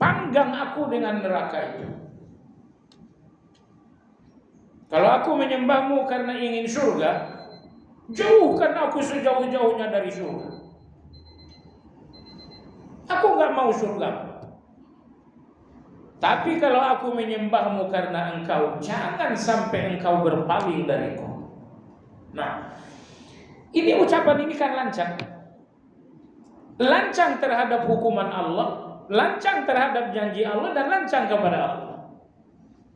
panggang aku dengan neraka itu. Kalau aku menyembahmu karena ingin surga, jauhkan aku sejauh-jauhnya dari surga. Aku gak mau surga. Tapi kalau aku menyembahmu karena engkau, jangan sampai engkau berpaling dariku. Nah, ini ucapan ini kan lancang. Lancang terhadap hukuman Allah, lancang terhadap janji Allah, dan lancang kepada Allah.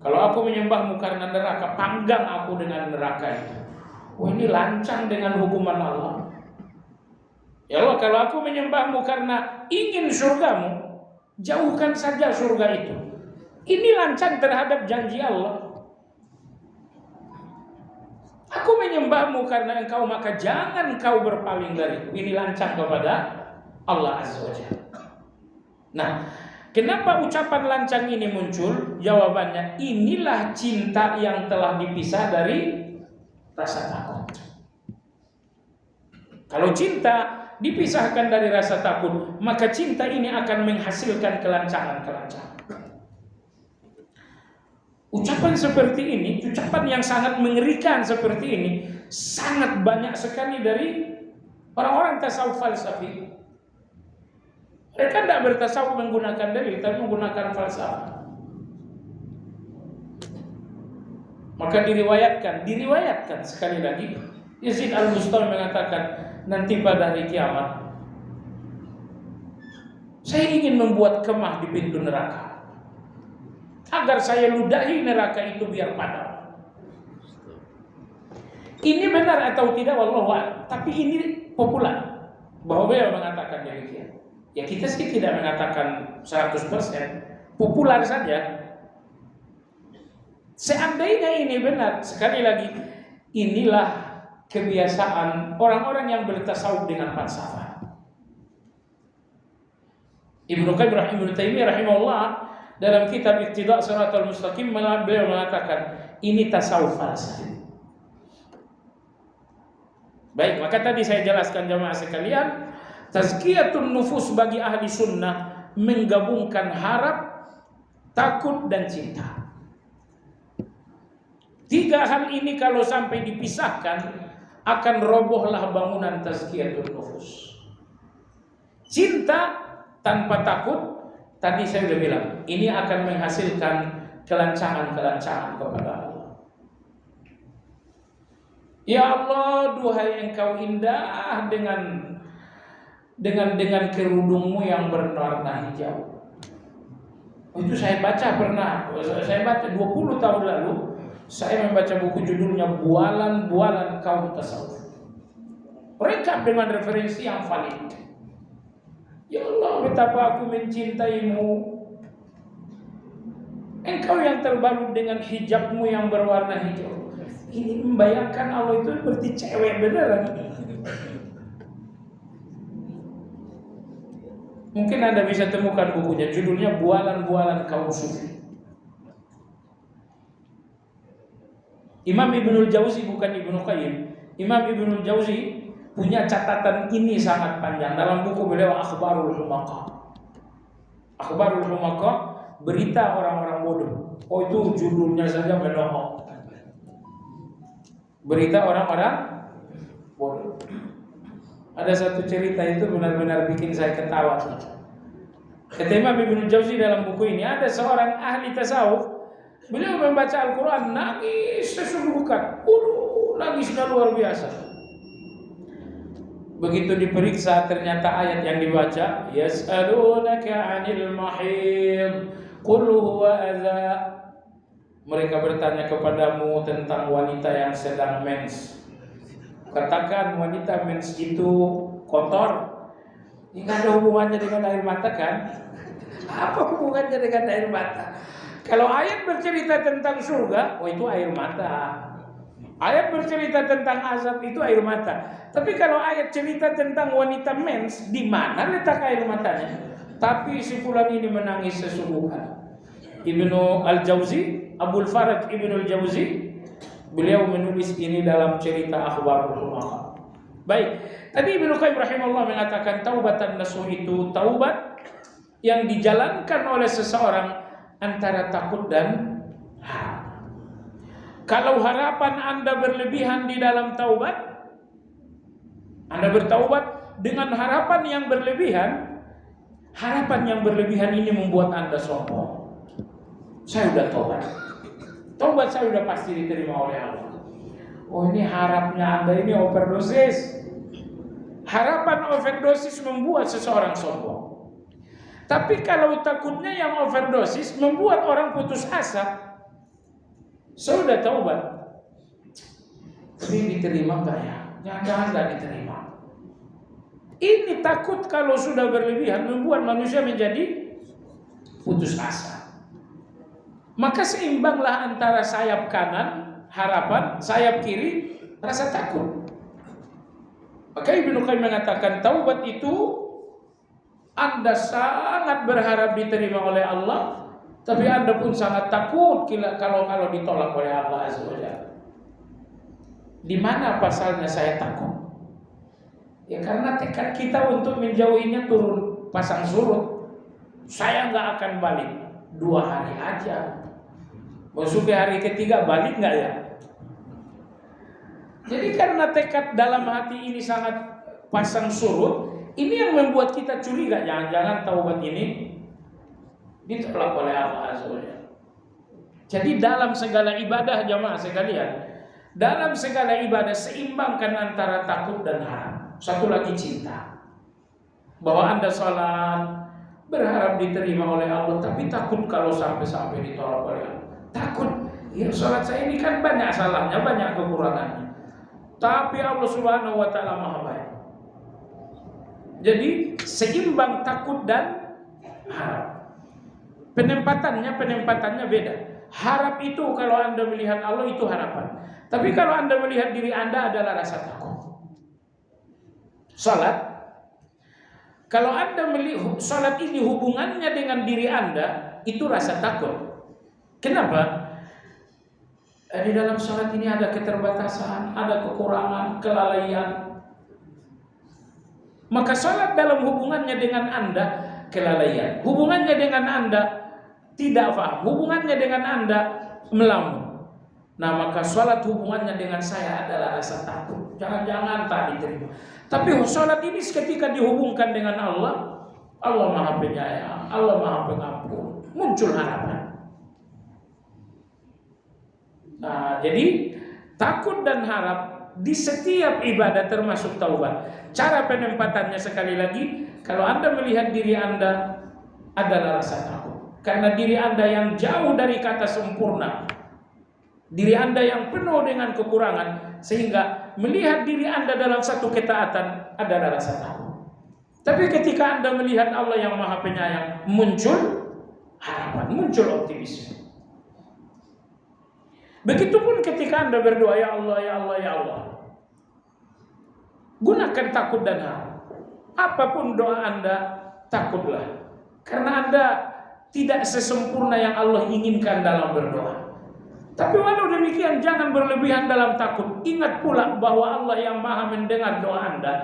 Kalau aku menyembahmu karena neraka, panggang aku dengan neraka itu. Oh, ini lancang dengan hukuman Allah. Ya Allah, kalau aku menyembahmu karena ingin surgamu, jauhkan saja surga itu. Ini lancang terhadap janji Allah. Aku menyembahmu karena engkau, maka jangan kau berpaling dariku. Ini lancang kepada Allah Azza wa Jalla. Nah, kenapa ucapan lancang ini muncul? Jawabannya, inilah cinta yang telah dipisah dari rasa takut. Kalau cinta dipisahkan dari rasa takut, maka cinta ini akan menghasilkan kelancangan-kelancangan. Ucapan seperti ini, ucapan yang sangat mengerikan seperti ini, sangat banyak sekali dari orang-orang tasawuf falsafi. Mereka tidak bertasawuf menggunakan dalil, tapi menggunakan falsafah. Maka diriwayatkan sekali lagi, Yazid Al-Bustami mengatakan, nanti pada hari kiamat, saya ingin membuat kemah di pintu neraka, agar saya ludahi neraka itu biar padam. Ini benar atau tidak wallahu a'lam, tapi ini populer bahwa beliau mengatakan demikian. Ya, kita sih tidak mengatakan 100%, populer saja. Seandainya ini benar, sekali lagi, inilah kebiasaan orang-orang yang bertasawuf dengan falsafah. Ibnu Taimiyah rahimahullah dalam kitab Iqtida' Shiratal Mustaqim, beliau mengatakan ini tasawuf falsafah. Baik, maka tadi saya jelaskan jamaah sekalian, tazkiyatun nufus bagi ahli sunnah menggabungkan harap, takut, dan cinta. Tiga hal ini kalau sampai dipisahkan, akan robohlah bangunan tazkiyatun nufus. Cinta tanpa takut, tadi saya sudah bilang, ini akan menghasilkan kelancangan-kelancangan kepada Allah. Ya Allah, duhai Engkau indah dengan kerudungmu yang berwarna hijau. Itu saya baca pernah, saya baca 20 tahun lalu, saya membaca buku judulnya Bualan-Bualan Kaum Tasawuf. Lengkap dengan referensi yang valid. Ya Allah, betapa aku mencintaimu. Engkau yang terbalut dengan hijabmu yang berwarna hijau. Ini membayangkan Allah itu seperti cewek beneran. Mungkin Anda bisa temukan bukunya, judulnya Bualan-Bualan Kaum Sufi. Imam Ibnul Jauzi, bukan Ibnu Qayyim. Imam Ibnul Jauzi punya catatan ini sangat panjang dalam buku beliau Akhbarul Humaqa. Akhbarul Humaqa, berita orang-orang bodoh. Oh, itu judulnya saja menohok. Berita orang-orang Ada satu cerita itu benar-benar bikin saya ketawa. Kata Imam Ibnu Jauzi dalam buku ini, ada seorang ahli tasawuf. Beliau membaca Al-Quran, nangis sesungguhkan. Nangisnya luar biasa. Begitu diperiksa, ternyata ayat yang dibaca, yas'alunaka 'anil mahid qul huwa adza. Mereka bertanya kepadamu tentang wanita yang sedang mens. Katakan wanita mens itu kotor. Ini nggak ada hubungannya dengan air mata kan? Apa hubungannya dengan air mata? Kalau ayat bercerita tentang surga, itu air mata. Ayat bercerita tentang azab, itu air mata. Tapi kalau ayat cerita tentang wanita mens, di mana letak air matanya? Tapi si fulan ini menangis sesungguhnya. Ibnu Al-Jauzi, Abul Faraj Ibnu Al-Jauzi, beliau menulis ini dalam cerita Akhbarul Ulama. Baik, tadi Ibnu Qayyim rahimahullah mengatakan taubatan nasuh itu taubat yang dijalankan oleh seseorang antara takut dan harap. Kalau harapan Anda berlebihan di dalam taubat, Anda bertaubat dengan harapan yang berlebihan, harapan yang berlebihan ini membuat Anda sombong. Saya sudah taubat saya sudah pasti diterima oleh Allah. Oh, ini harapnya Anda ini overdosis. Harapan overdosis membuat seseorang sombong. Tapi kalau takutnya yang overdosis membuat orang putus asa. Saya sudah taubat, tapi diterima enggak ya? Jangan-jangan enggak diterima. Ini takut kalau sudah berlebihan membuat manusia menjadi putus asa. Maka seimbanglah antara sayap kanan, harapan, sayap kiri, rasa takut. Maka Ibnu Qayyim mengatakan taubat itu Anda sangat berharap diterima oleh Allah, tapi Anda pun sangat takut kalau ditolak oleh Allah Azza wa Jalla. Di mana pasalnya saya takut? Ya karena tekad kita untuk menjauhinya turun pasang surut. Saya nggak akan balik 2 hari aja. Masuk ke hari ketiga balik nggak ya? Jadi karena tekad dalam hati ini sangat pasang surut, ini yang membuat kita curiga, jangan-jangan taubat ini ditolak oleh Allah Azza wa Jalla. Jadi dalam segala ibadah jamaah sekalian, dalam segala ibadah seimbangkan antara takut dan harap. Satu lagi cinta. Bahwa Anda sholat berharap diterima oleh Allah, tapi takut kalau sampai ditolak oleh Allah. Takut, ya sholat saya ini kan banyak salahnya, banyak kekurangannya. Tapi Allah Subhanahu wa Ta'ala Maha Baik. Jadi seimbang takut dan harap. Penempatannya beda. Harap itu kalau Anda melihat Allah itu harapan. Tapi kalau Anda melihat diri Anda adalah rasa takut. Salat, kalau Anda melihat salat ini hubungannya dengan diri Anda, itu rasa takut. Kenapa? Di dalam salat ini ada keterbatasan, ada kekurangan, kelalaian. Maka salat dalam hubungannya dengan Anda kelalaian, hubungannya dengan Anda tidak paham, hubungannya dengan Anda melamun. Nah maka salat hubungannya dengan saya adalah rasa takut, jangan-jangan tak diterima. Tapi salat ini ketika dihubungkan dengan Allah, Allah Maha Penyayang, Allah Maha Pengampun, muncul harapan. Nah jadi takut dan harap di setiap ibadah termasuk taubat. Cara penempatannya sekali lagi, kalau Anda melihat diri Anda adalah rasa takut. Karena diri Anda yang jauh dari kata sempurna, diri Anda yang penuh dengan kekurangan, sehingga melihat diri Anda dalam satu ketaatan adalah rasa takut. Tapi ketika Anda melihat Allah yang Maha Penyayang, muncul harapan, muncul optimisme. Begitupun ketika Anda berdoa, ya Allah, ya Allah, ya Allah. Gunakan takut dan harap. Apapun doa Anda, takutlah. Karena Anda tidak sesempurna yang Allah inginkan dalam berdoa. Tapi walau demikian, jangan berlebihan dalam takut. Ingat pula bahwa Allah yang Maha mendengar doa Anda.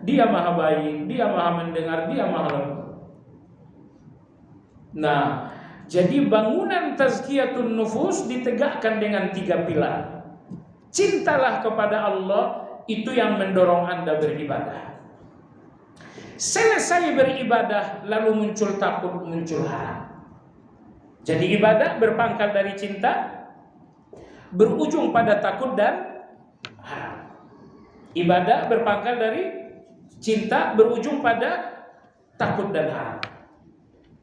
Dia Maha baik, Dia Maha mendengar, Dia Maha lembut. Nah, jadi bangunan tazkiyatun nufus ditegakkan dengan 3 pilar. Cintalah kepada Allah, itu yang mendorong Anda beribadah. Selesai beribadah lalu muncul takut, muncul harap. Jadi ibadah berpangkal dari cinta, berujung pada takut dan harap. Ibadah berpangkal dari cinta, berujung pada takut dan harap.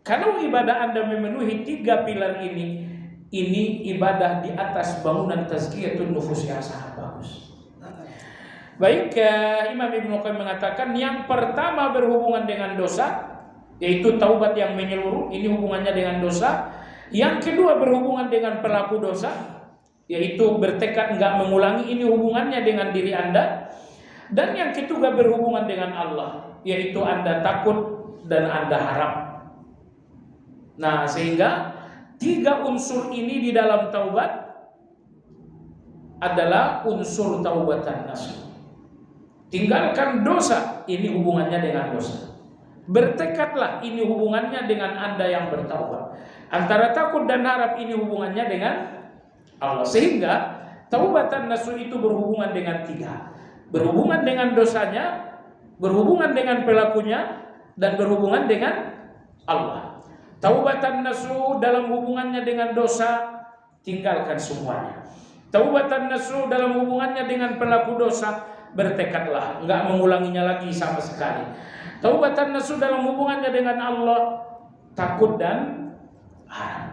Kalau ibadah Anda memenuhi 3 pilar ini ibadah di atas bangunan tazkiyatun nufus yang sangat bagus. Baik, Imam Ibnu Qayyim mengatakan yang pertama berhubungan dengan dosa, yaitu taubat yang menyeluruh, ini hubungannya dengan dosa. Yang kedua berhubungan dengan pelaku dosa, yaitu bertekad enggak mengulangi, ini hubungannya dengan diri Anda. Dan yang ketiga berhubungan dengan Allah, yaitu Anda takut dan Anda harap. Nah, sehingga 3 unsur ini di dalam taubat adalah unsur taubatan nasuh. Tinggalkan dosa, ini hubungannya dengan dosa. Bertekadlah, ini hubungannya dengan Anda yang bertaubat. Antara takut dan harap ini hubungannya dengan Allah. Sehingga taubatan nasuh itu berhubungan dengan 3. Berhubungan dengan dosanya, berhubungan dengan pelakunya, dan berhubungan dengan Allah. Taubatan nasuh dalam hubungannya dengan dosa, tinggalkan semuanya. Taubatan nasuh dalam hubungannya dengan pelaku dosa, bertekadlah, enggak mengulanginya lagi sama sekali. Taubatan nasuh dalam hubungannya dengan Allah, takut dan harap.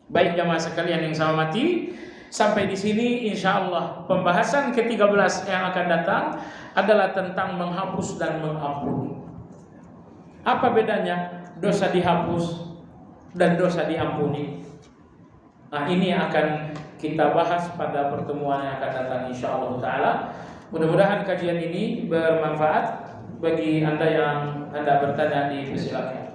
Baik jamaah sekalian yang saya hormati, sampai di sini insyaallah pembahasan ke-13 yang akan datang adalah tentang menghapus dan mengampuni. Apa bedanya dosa dihapus dan dosa diampuni? Nah, ini akan kita bahas pada pertemuan yang akan datang insyaallah taala. Mudah-mudahan kajian ini bermanfaat bagi Anda yang Anda bertanya, dipersilakan.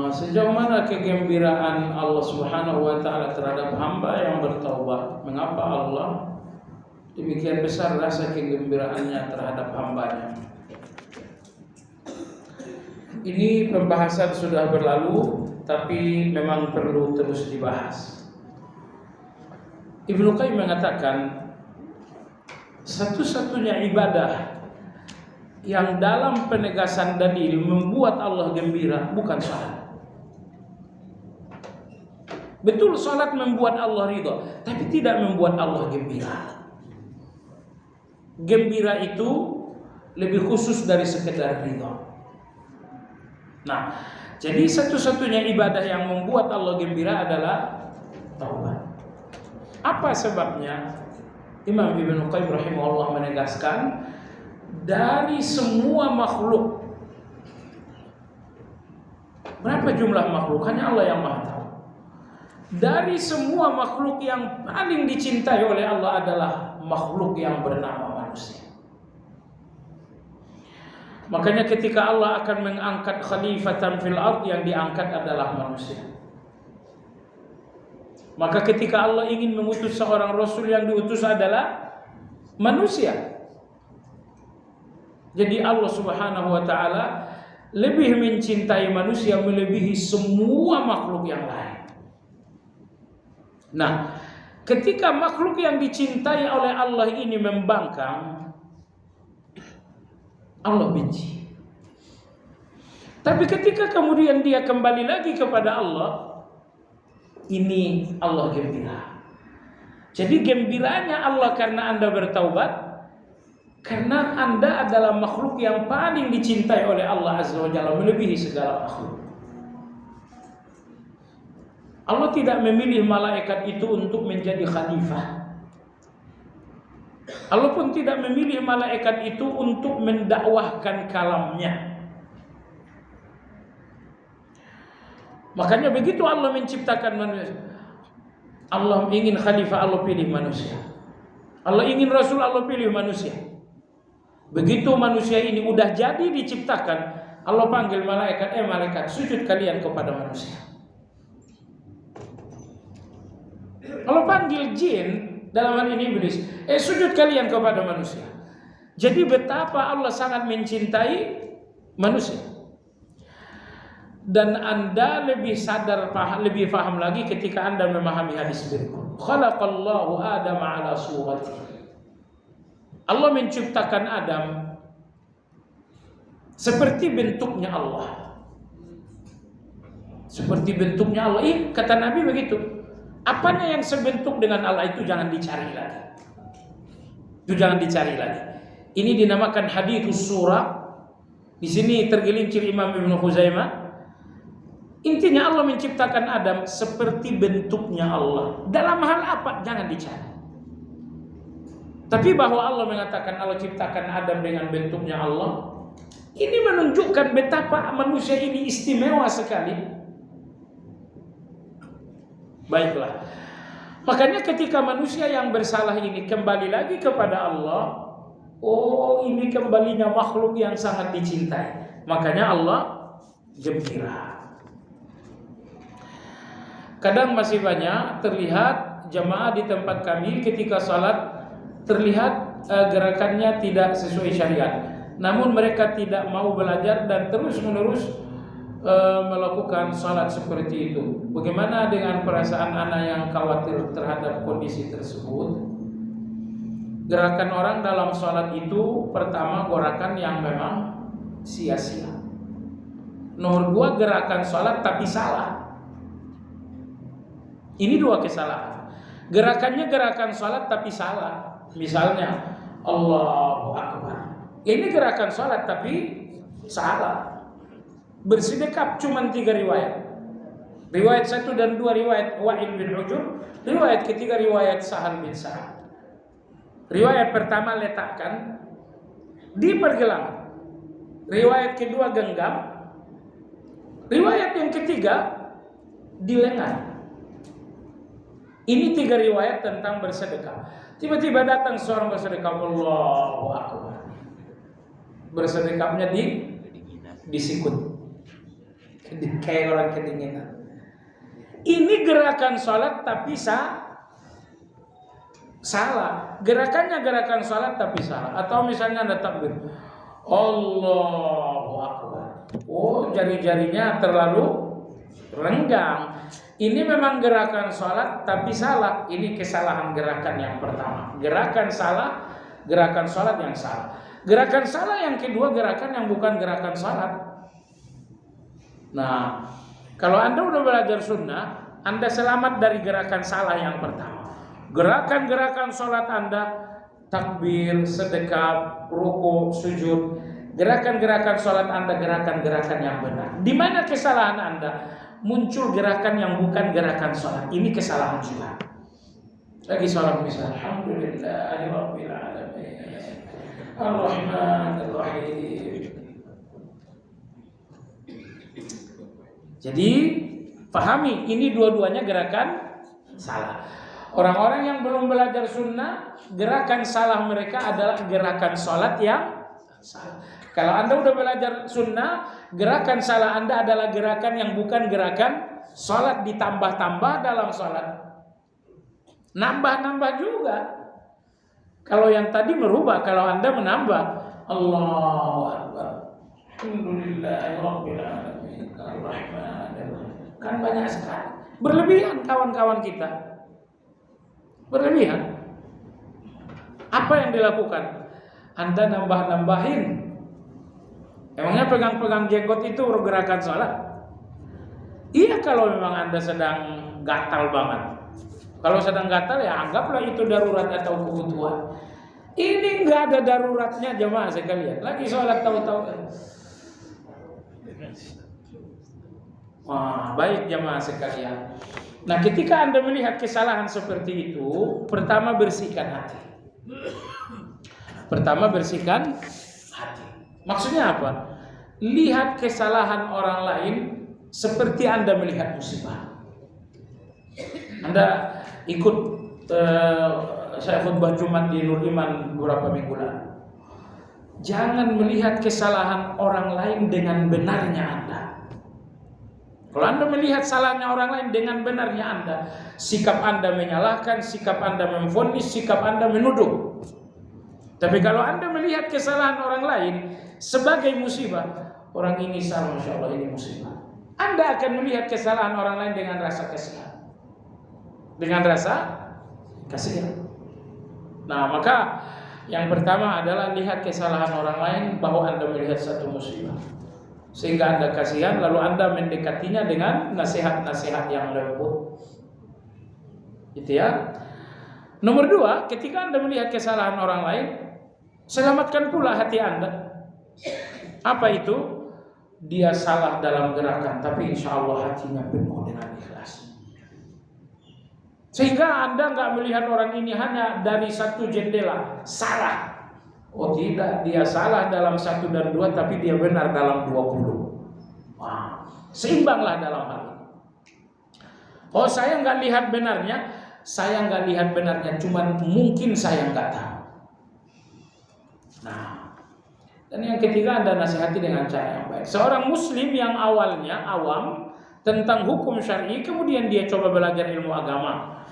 Sejauh mana kegembiraan Allah Subhanahu wa taala terhadap hamba yang bertaubat? Mengapa Allah demikian besar rasa kegembiraannya terhadap hambanya? Ini pembahasan sudah berlalu, tapi memang perlu terus dibahas. Ibnu Qayyim mengatakan satu-satunya ibadah yang dalam penegasan dalil membuat Allah gembira bukan salat. Betul salat membuat Allah ridha, tapi tidak membuat Allah gembira. Gembira itu lebih khusus dari sekedar ridha. Nah, jadi satu-satunya ibadah yang membuat Allah gembira adalah taubat. Apa sebabnya? Imam Ibnu Qayyim rahimahullah menegaskan dari semua makhluk. Berapa jumlah makhluk? Hanya Allah yang Maha tahu. Dari semua makhluk yang paling dicintai oleh Allah adalah makhluk yang bernama manusia. Makanya ketika Allah akan mengangkat khalifatan fil ard, yang diangkat adalah manusia. Maka ketika Allah ingin mengutus seorang rasul, yang diutus adalah manusia. Jadi Allah Subhanahu wa taala lebih mencintai manusia melebihi semua makhluk yang lain. Nah, ketika makhluk yang dicintai oleh Allah ini membangkang, Allah benci. Tapi ketika kemudian dia kembali lagi kepada Allah, ini Allah gembira. Jadi gembiranya Allah karena Anda bertaubat, karena Anda adalah makhluk yang paling dicintai oleh Allah Azza wa Jalla, melebihi segala makhluk. Allah tidak memilih malaikat itu untuk menjadi khalifah. Allah pun tidak memilih malaikat itu untuk mendakwahkan kalamnya. Makanya begitu Allah menciptakan manusia, Allah ingin khalifah, Allah pilih manusia. Allah ingin rasul, Allah pilih manusia. Begitu manusia ini udah jadi diciptakan, Allah panggil malaikat, malaikat, sujud kalian kepada manusia. Allah panggil jin, dalam hal ini iblis, sujud kalian kepada manusia. Jadi betapa Allah sangat mencintai manusia. Dan Anda lebih sadar, lebih paham lagi ketika Anda memahami hadis berikut. Khalaqallahu Adam ala surati. Allah menciptakan Adam seperti bentuknya Allah. Seperti bentuknya Allah. Kata Nabi begitu. Apanya yang sebentuk dengan Allah itu jangan dicari lagi. Itu jangan dicari lagi. Ini dinamakan hadits surah. Di sini tergelincir Imam Ibnu Khuzaimah. Intinya Allah menciptakan Adam seperti bentuknya Allah. Dalam hal apa? Jangan dicari. Tapi bahwa Allah mengatakan Allah ciptakan Adam dengan bentuknya Allah, ini menunjukkan betapa manusia ini istimewa sekali. Baiklah. Makanya ketika manusia yang bersalah ini kembali lagi kepada Allah, ini kembalinya makhluk yang sangat dicintai. Makanya Allah gembira. Kadang masih banyak terlihat jamaah di tempat kami ketika salat terlihat gerakannya tidak sesuai syariat. Namun mereka tidak mau belajar dan terus-menerus melakukan salat seperti itu. Bagaimana dengan perasaan anak yang khawatir terhadap kondisi tersebut? Gerakan orang dalam salat itu pertama gerakan yang memang sia-sia. Nomor 2 gerakan salat tapi salah. Ini 2 kesalahan. Gerakannya gerakan salat tapi salah. Misalnya Allahu Akbar. Ini gerakan salat tapi salah. Bersedekap cuma 3 riwayat. Riwayat 1 dan 2 riwayat Wa'il bin Hujur. Riwayat ketiga riwayat Sahal bin Sa'ad. Riwayat pertama letakkan di pergelangan. Riwayat kedua genggam. Riwayat yang ketiga di lengan. Ini 3 riwayat tentang bersedekah. Tiba-tiba datang seorang bersedekah, Allahu Akbar. Bersedekahnya di sikut. Kayak orang kedinginan. Ini gerakan salat tapi salah. Gerakannya gerakan salat tapi salah. Atau misalnya ada takbir, Allahu Akbar. Jari-jarinya terlalu renggang. Ini memang gerakan salat tapi salah. Ini kesalahan gerakan yang pertama. Gerakan salah, gerakan salat yang salah. Gerakan salah yang kedua gerakan yang bukan gerakan salat. Nah, kalau Anda udah belajar sunnah, Anda selamat dari gerakan salah yang pertama. Gerakan-gerakan salat Anda, takbir, sedekap, ruku, sujud, gerakan-gerakan salat Anda gerakan-gerakan yang benar. Di mana kesalahan Anda? Muncul gerakan yang bukan gerakan salat. Ini kesalahan juga. Lagi salat misal, alhamdulillahirabbil alamin, arrahmanir rahim. Jadi pahami, ini dua-duanya gerakan salah. Orang-orang yang belum belajar sunnah, gerakan salah mereka adalah gerakan salat yang salah. Kalau Anda udah belajar sunnah, gerakan salah Anda adalah gerakan yang bukan gerakan salat, ditambah-tambah dalam salat. Nambah-nambah juga. Kalau yang tadi merubah, kalau Anda menambah, Allahu Akbar, alhamdulillahirabbil alamin, arrahmanir rahim. Kan banyak sekali. Berlebihan kawan-kawan kita. Berlebihan. Apa yang dilakukan? Anda nambah-nambahin. Emangnya pegang-pegang jenggot itu gerakan salat? Iya, kalau memang Anda sedang gatal banget. Kalau sedang gatal ya anggaplah itu darurat atau kebutuhan. Ini nggak ada daruratnya jemaah sekalian. Lagi sholat tahu-tahu. Wah, baik jemaah sekalian. Nah, ketika Anda melihat kesalahan seperti itu, pertama bersihkan hati. Pertama bersihkan hati. Maksudnya apa? Lihat kesalahan orang lain seperti Anda melihat musibah. Anda ikut saya khutbah Jumat di Nur Iman beberapa minggu lalu. Jangan melihat kesalahan orang lain dengan benarnya Anda. Kalau Anda melihat salahnya orang lain dengan benarnya Anda, sikap Anda menyalahkan, sikap Anda memvonis, sikap Anda menuduh. Tapi kalau Anda melihat kesalahan orang lain sebagai musibah, orang ini salah, Masya Allah ini musibah, Anda akan melihat kesalahan orang lain dengan rasa kasihan. Dengan rasa kasihan. Nah, maka yang pertama adalah lihat kesalahan orang lain bahwa Anda melihat satu musibah, sehingga Anda kasihan, lalu Anda mendekatinya dengan nasihat-nasihat yang lembut. Gitu ya. Nomor dua, ketika Anda melihat kesalahan orang lain, selamatkan pula hati Anda. Apa itu? Dia salah dalam gerakan, tapi insya Allah hatinya penuh dengan ikhlas. Sehingga Anda nggak melihat orang ini hanya dari satu jendela salah. Oh tidak, dia salah dalam 1 dan 2, tapi dia benar dalam 20. Wah, seimbanglah dalam hal ini. Oh saya nggak lihat benarnya, saya nggak lihat benarnya, cuman mungkin saya nggak tahu. Nah, dan yang ketiga Anda nasihati dengan cara yang baik. Seorang muslim yang awalnya awam tentang hukum syar'i, kemudian dia coba belajar ilmu agama,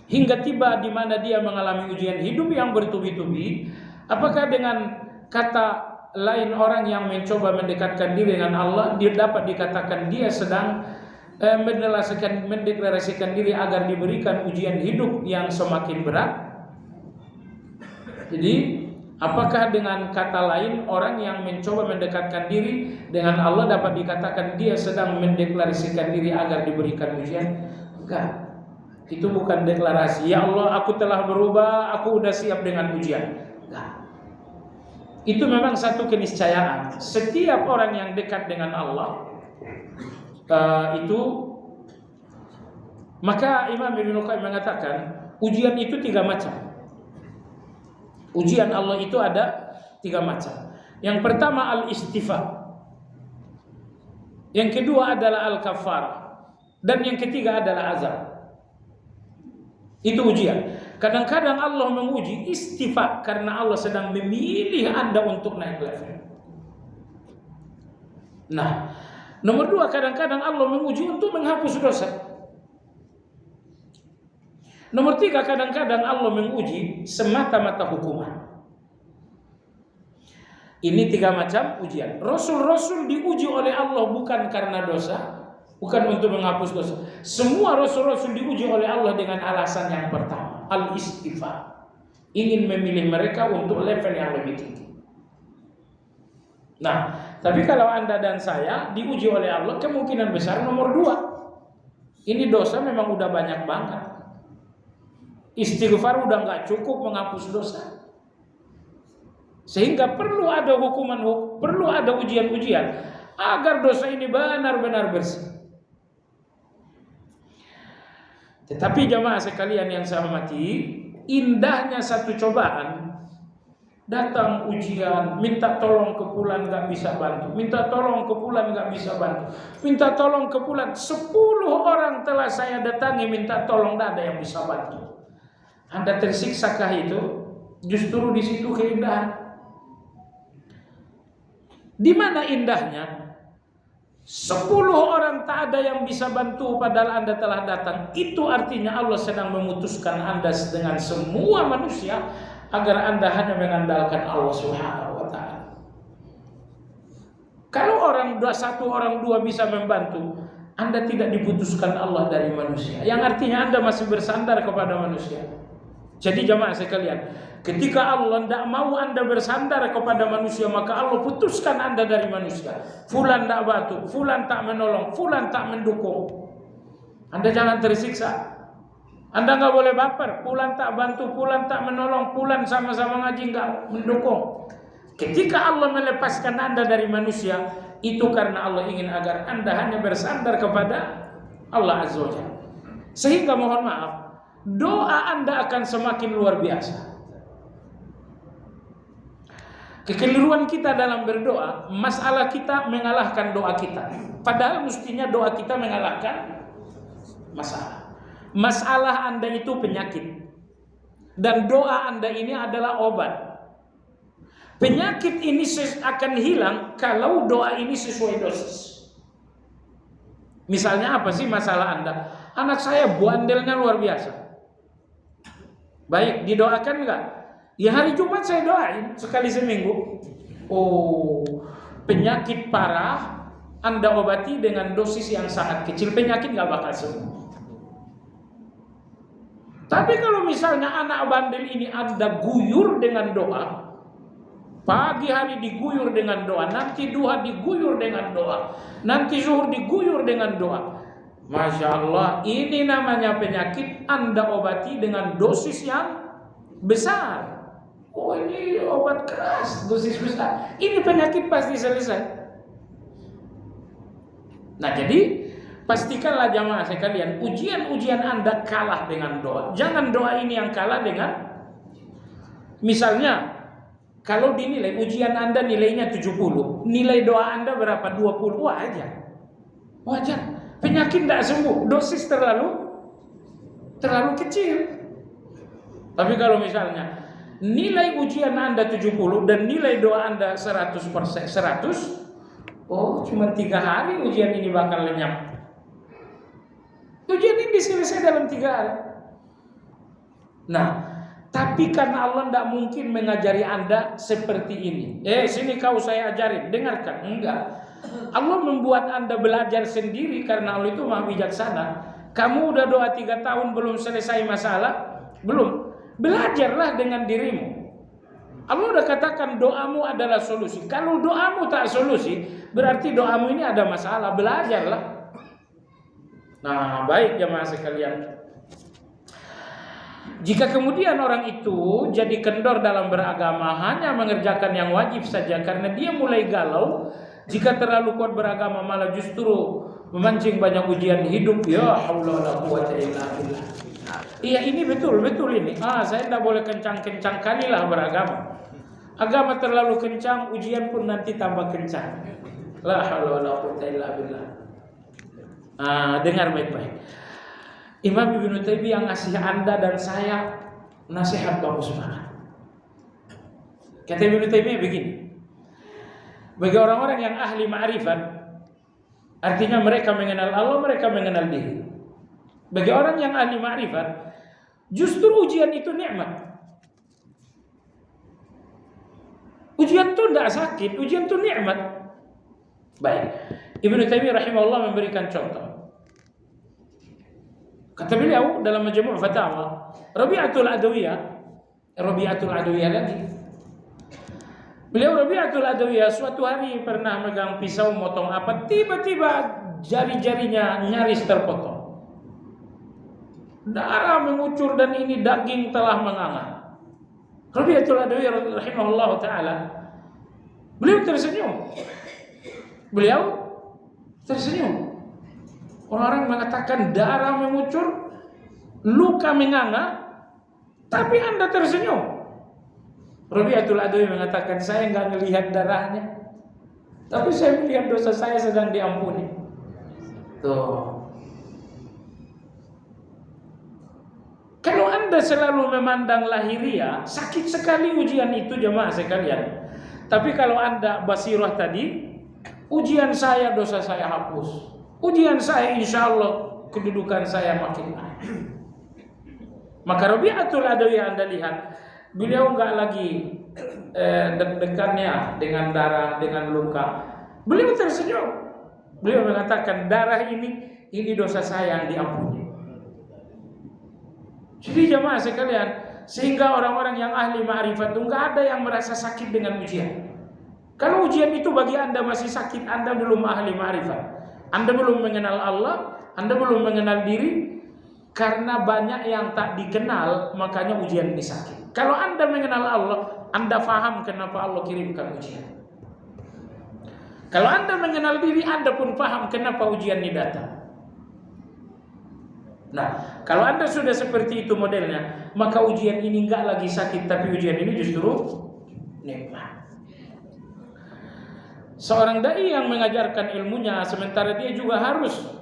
hingga tiba di mana dia mengalami ujian hidup yang bertubi-tubi. Apakah dengan kata lain orang yang mencoba mendekatkan diri dengan Allah, dia dapat dikatakan dia sedang mendeklarasikan diri agar diberikan ujian hidup yang semakin berat? Jadi, apakah dengan kata lain orang yang mencoba mendekatkan diri dengan Allah dapat dikatakan dia sedang mendeklarasikan diri agar diberikan ujian? Enggak. Itu bukan deklarasi, ya Allah aku telah berubah, aku udah siap dengan ujian. Nah, itu memang satu keniscayaan. Setiap orang yang dekat dengan Allah itu, maka Imam Ibnu Qayyim mengatakan ujian itu 3 macam. Ujian Allah itu ada 3 macam. Yang pertama al-istifa, yang kedua adalah al-kafarah, dan yang ketiga adalah azab. Itu ujian. Kadang-kadang Allah menguji istifa karena Allah sedang memilih Anda untuk naik level. Nah, nomor 2, kadang-kadang Allah menguji untuk menghapus dosa. Nomor 3, kadang-kadang Allah menguji semata-mata hukuman. Ini 3 macam ujian. Rasul-rasul diuji oleh Allah bukan karena dosa, bukan untuk menghapus dosa. Semua rasul-rasul diuji oleh Allah dengan alasan yang pertama, al-istifa, ingin memilih mereka untuk level yang lebih tinggi. Nah, tapi kalau Anda dan saya diuji oleh Allah, kemungkinan besar nomor 2, ini dosa memang udah banyak banget. Istighfar udah nggak cukup menghapus dosa, sehingga perlu ada hukuman, perlu ada ujian-ujian agar dosa ini benar-benar bersih. Tetapi jamaah sekalian yang saya hormati, indahnya satu cobaan, datang ujian, minta tolong ke fulan nggak bisa bantu, minta tolong ke fulan nggak bisa bantu, minta tolong ke fulan, 10 orang telah saya datangi minta tolong, tidak ada yang bisa bantu. Anda tersiksakah itu? Justru di situ keindahan. Di mana indahnya? 10 orang tak ada yang bisa bantu padahal Anda telah datang. Itu artinya Allah sedang memutuskan Anda dengan semua manusia agar Anda hanya mengandalkan Allah Subhanahu wa taala. Kalau orang 1, orang 2 bisa membantu, Anda tidak diputuskan Allah dari manusia, yang artinya Anda masih bersandar kepada manusia. Jadi jamaah sekalian, ketika Allah tidak mau Anda bersandar kepada manusia, maka Allah putuskan Anda dari manusia. Fulan tak bantu, fulan tak menolong, fulan tak mendukung. Anda jangan tersiksa. Anda nggak boleh baper. Fulan tak bantu, fulan tak menolong, fulan sama-sama ngaji nggak mendukung. Ketika Allah melepaskan Anda dari manusia, itu karena Allah ingin agar Anda hanya bersandar kepada Allah Azza wa Jalla. Sehingga mohon maaf, doa Anda akan semakin luar biasa. Kekeliruan kita dalam berdoa, masalah kita mengalahkan doa kita. Padahal mestinya doa kita mengalahkan masalah. Masalah Anda itu penyakit. Dan doa Anda ini adalah obat. Penyakit ini akan hilang kalau doa ini sesuai dosis. Misalnya apa sih masalah Anda? Anak saya bandelnya luar biasa. Baik, didoakan enggak? Ya hari Jumat saya doain sekali seminggu. Oh, penyakit parah Anda obati dengan dosis yang sangat kecil, penyakit nggak bakal sembuh. Tapi kalau misalnya anak bandel ini Anda guyur dengan doa, pagi hari diguyur dengan doa, nanti duha diguyur dengan doa, nanti zuhur diguyur dengan doa, Masya Allah, ini namanya penyakit Anda obati dengan dosis yang besar. Oh ini obat keras, dosis besar. Ini penyakit pasti selesai. Nah jadi pastikanlah jamaah sekalian, ujian-ujian Anda kalah dengan doa. Jangan doa ini yang kalah dengan, misalnya kalau dinilai ujian Anda nilainya 70, nilai doa Anda berapa? 20, wajar. Wajar. Penyakit tidak sembuh, dosis terlalu kecil. Tapi kalau misalnya nilai ujian Anda 70 dan nilai doa Anda 100%, oh cuma 3 hari ujian ini bakal lenyap. Ujian ini selesai dalam 3 hari. Nah, tapi karena Allah tidak mungkin mengajari Anda seperti ini. Sini kau saya ajarin, dengarkan. Enggak. Allah membuat Anda belajar sendiri karena Allah itu maha bijaksana. Kamu udah doa 3 tahun belum selesai masalah? Belum. Belajarlah dengan dirimu. Allah udah katakan doamu adalah solusi. Kalau doamu tak solusi, berarti doamu ini ada masalah. Belajarlah. Nah, baik jemaah sekalian. Jika kemudian orang itu jadi kendor dalam beragama, hanya mengerjakan yang wajib saja karena dia mulai galau, jika terlalu kuat beragama malah justru memancing banyak ujian hidup. Ya haula wala quwwata illa billah. Iya ini betul ini. Saya tidak boleh kencang-kencang kalilah beragama. Agama terlalu kencang, ujian pun nanti tambah kencang. La haula wala quwwata illa billah. Dengar baik-baik. Imam Ibnu Taimiyah yang ngasih Anda dan saya nasihat bagus banget. Kata Ibnu Taimiyah begini. Bagi orang-orang yang ahli ma'rifat, artinya mereka mengenal Allah, mereka mengenal diri. Bagi orang yang ahli ma'rifat, justru ujian itu nikmat. Ujian itu tidak sakit, ujian itu nikmat. Baik, Ibnu Taimiyah rahimahullah memberikan contoh. Kata beliau dalam Majmu' Fatawa, Rabi'atul Adawiyah lagi. Beliau Rabi'atul Adawiyah suatu hari pernah megang pisau motong apa, tiba-tiba jari-jarinya nyaris terpotong. Darah mengucur dan ini daging telah menganga. Rabi'atul Adawiyah rahimahullah ta'ala, beliau tersenyum. Orang-orang mengatakan darah mengucur, luka menganga, tapi Anda tersenyum. Rabi'atul Adawiyah mengatakan, saya enggak melihat darahnya, tapi saya melihat dosa saya sedang diampuni. Tuh. Kalau Anda selalu memandang lahiriah, sakit sekali ujian itu jemaah sekalian. Tapi kalau Anda basirah tadi, ujian saya dosa saya hapus. Ujian saya insya Allah kedudukan saya makin naik. Maka Rabi'atul Adawiyah Anda lihat, beliau enggak lagi deg-degannya dengan darah, dengan luka. Beliau tersenyum. Beliau mengatakan darah ini dosa saya yang diampuni. Jadi jemaah sekalian, sehingga orang-orang yang ahli ma'rifat itu enggak ada yang merasa sakit dengan ujian. Kalau ujian itu bagi Anda masih sakit, Anda belum ahli ma'rifat. Anda belum mengenal Allah, Anda belum mengenal diri. karena banyak yang tak dikenal, makanya ujian ini sakit. Kalau Anda mengenal Allah, Anda paham kenapa Allah kirimkan ujian. Kalau Anda mengenal diri, Anda pun paham kenapa ujian ini datang. Nah, kalau Anda sudah seperti itu modelnya, maka ujian ini enggak lagi sakit, tapi ujian ini justru nikmat. Seorang dai yang mengajarkan ilmunya, sementara dia juga harus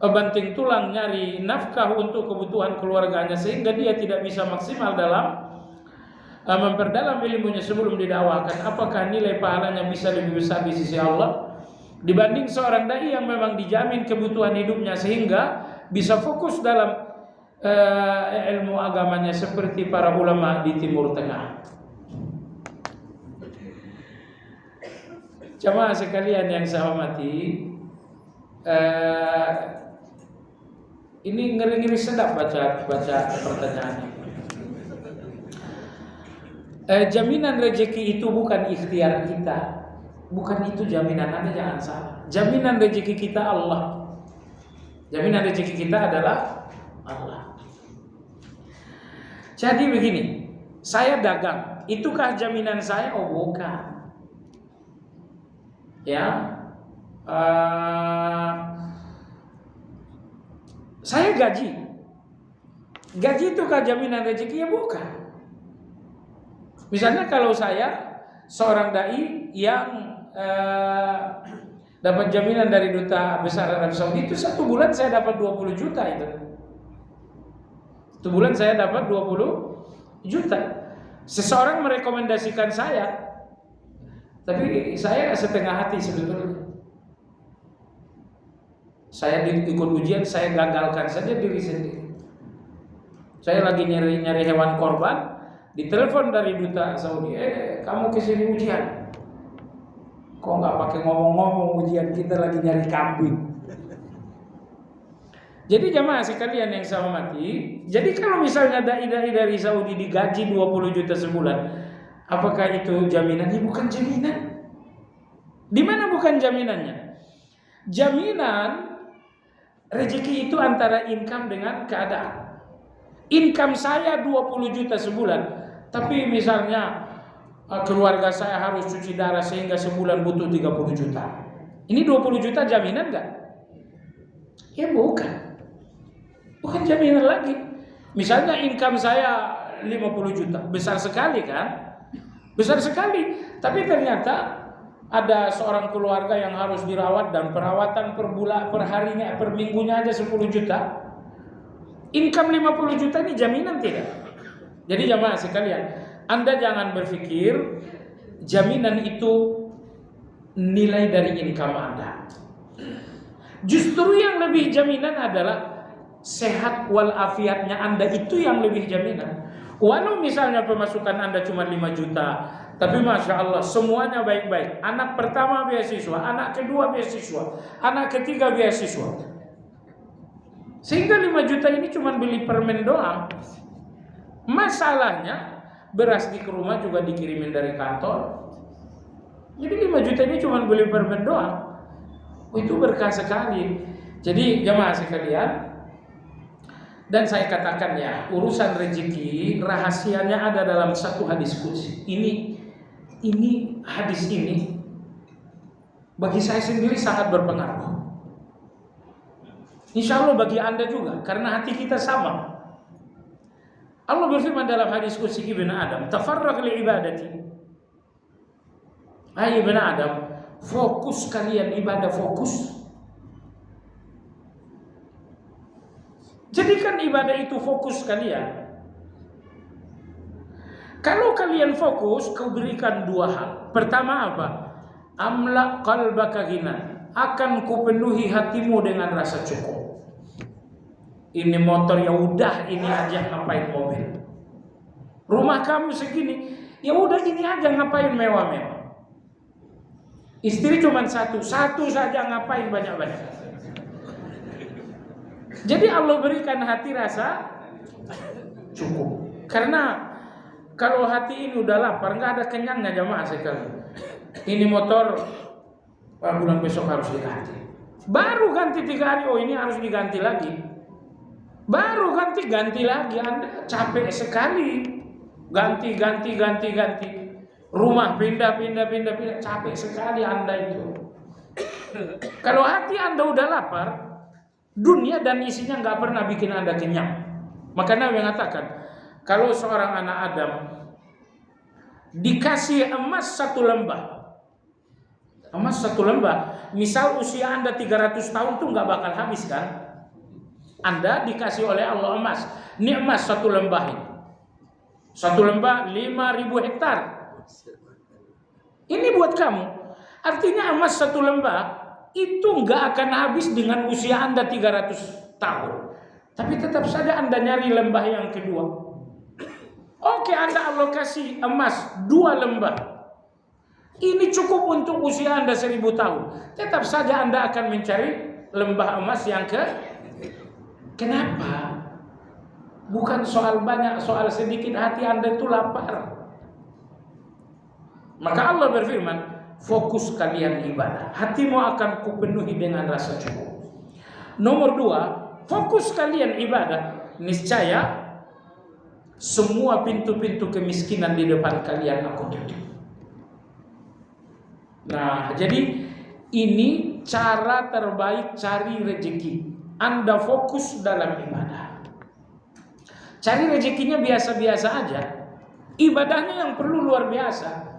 banting tulang nyari nafkah untuk kebutuhan keluarganya, sehingga dia tidak bisa maksimal dalam memperdalam ilmunya sebelum didakwahkan. Apakah nilai pahalanya bisa lebih besar di sisi Allah dibanding seorang dai yang memang dijamin kebutuhan hidupnya sehingga bisa fokus dalam ilmu agamanya seperti para ulama di Timur Tengah? Jamaah sekalian yang saya hormati, ini ngeri-ngeri sedap baca pertanyaannya. Jaminan rezeki itu bukan ikhtiar kita, bukan itu jaminan. Anda jangan salah. Jaminan rezeki kita Allah. Jaminan rezeki kita adalah Allah. Jadi begini, saya dagang, itukah jaminan saya? Oh bukan. Ya, saya gaji itukah jaminan rezeki? Ya bukan. Misalnya kalau saya seorang dai yang dapat jaminan dari Duta Besar Arab Saudi, itu 1 bulan saya dapat 20 juta itu. 1 bulan saya dapat 20 juta. Seseorang merekomendasikan saya, tapi saya setengah hati sebetulnya. Saya ikut ujian, saya gagalkan saja diri sendiri. Saya lagi nyari hewan korban, ditelepon dari Duta Saudi, kamu kesini ujian. Kok nggak pakai ngomong-ngomong ujian, kita lagi nyari kambing. Jadi jamaah sekalian yang saya hormati, jadi kalau misalnya dai-dai dari Saudi digaji 20 juta sebulan, apakah itu jaminan? Ini bukan jaminan. Di mana bukan jaminannya? Jaminan rezeki itu antara income dengan keadaan. Income saya 20 juta sebulan, tapi misalnya keluarga saya harus cuci darah sehingga sebulan butuh 30 juta. Ini 20 juta jaminan enggak? Ya bukan. Bukan jaminan lagi. Misalnya income saya 50 juta, besar sekali kan? Besar sekali. Tapi ternyata ada seorang keluarga yang harus dirawat dan perawatan per bulan, per harinya, per minggunya aja 10 juta. Income 50 juta ini jaminan tidak? Jadi jamaah sekalian, Anda jangan berpikir jaminan itu nilai dari income Anda. Justru yang lebih jaminan adalah sehat walafiatnya Anda, itu yang lebih jaminan. Walau misalnya pemasukan Anda cuma 5 juta, tapi Masya Allah semuanya baik-baik. Anak pertama beasiswa, anak kedua beasiswa, anak ketiga beasiswa. Sehingga 5 juta ini cuma beli permen doang. Masalahnya beras di rumah juga dikirimin dari kantor. Jadi 5 juta ini cuma beli permen doang. Itu berkah sekali. Jadi jemaah sekalian, dan saya katakan ya, urusan rezeki rahasianya ada dalam satu hadis qudsi. Ini hadis ini bagi saya sendiri sangat berpengaruh. Insya Allah bagi Anda juga, karena hati kita sama. Allah berfirman dalam hadis qudsi Ibn Adam, tafarraq li ibadati. Hai Ibn Adam, fokus kalian ibadah, fokus. Jadikan ibadah itu fokus kalian. Kalau kalian fokus, kau berikan 2 hal. Pertama apa? Amla qalbaka ghina, akan kupenuhi hatimu dengan rasa cukup. Ini motor ya udah, ini aja, ngapain mobil. Rumah kamu segini, ya udah ini aja, ngapain mewah-mewah. Istri cuma satu saja, ngapain banyak-banyak. Jadi Allah berikan hati rasa cukup. Karena kalau hati ini udah lapar, nggak ada kenyangnya jamaah sekali. Ini motor bulan besok harus diganti. Baru ganti 3 hari, oh ini harus diganti lagi. Baru ganti lagi, Anda capek sekali. Ganti. Rumah pindah, capek sekali Anda itu. Kalau hati Anda udah lapar, dunia dan isinya nggak pernah bikin Anda kenyang. Maka Nabi mengatakan, kalau seorang anak Adam dikasih emas satu lembah, misal usia Anda 300 tahun tuh nggak bakal habis kan? Anda dikasih oleh Allah emas, ini emas satu lembah ini. Satu lembah 5.000 hektar. Ini buat kamu. Artinya emas satu lembah itu nggak akan habis dengan usia Anda 300 tahun. Tapi tetap saja Anda nyari lembah yang kedua. Oke, Anda alokasi emas 2 lembah. Ini cukup untuk usia Anda 1000 tahun. Tetap saja Anda akan mencari lembah emas yang Kenapa? Bukan soal banyak, soal sedikit. Hati Anda itu lapar. Maka Allah berfirman, fokus kalian ibadah, hatimu akan kupenuhi dengan rasa cukup. Nomor 2, fokus kalian ibadah, niscaya semua pintu-pintu kemiskinan di depan kalian aku tutup. Nah, jadi ini cara terbaik cari rezeki. Anda fokus dalam ibadah. Cari rezekinya biasa-biasa aja. Ibadahnya yang perlu luar biasa.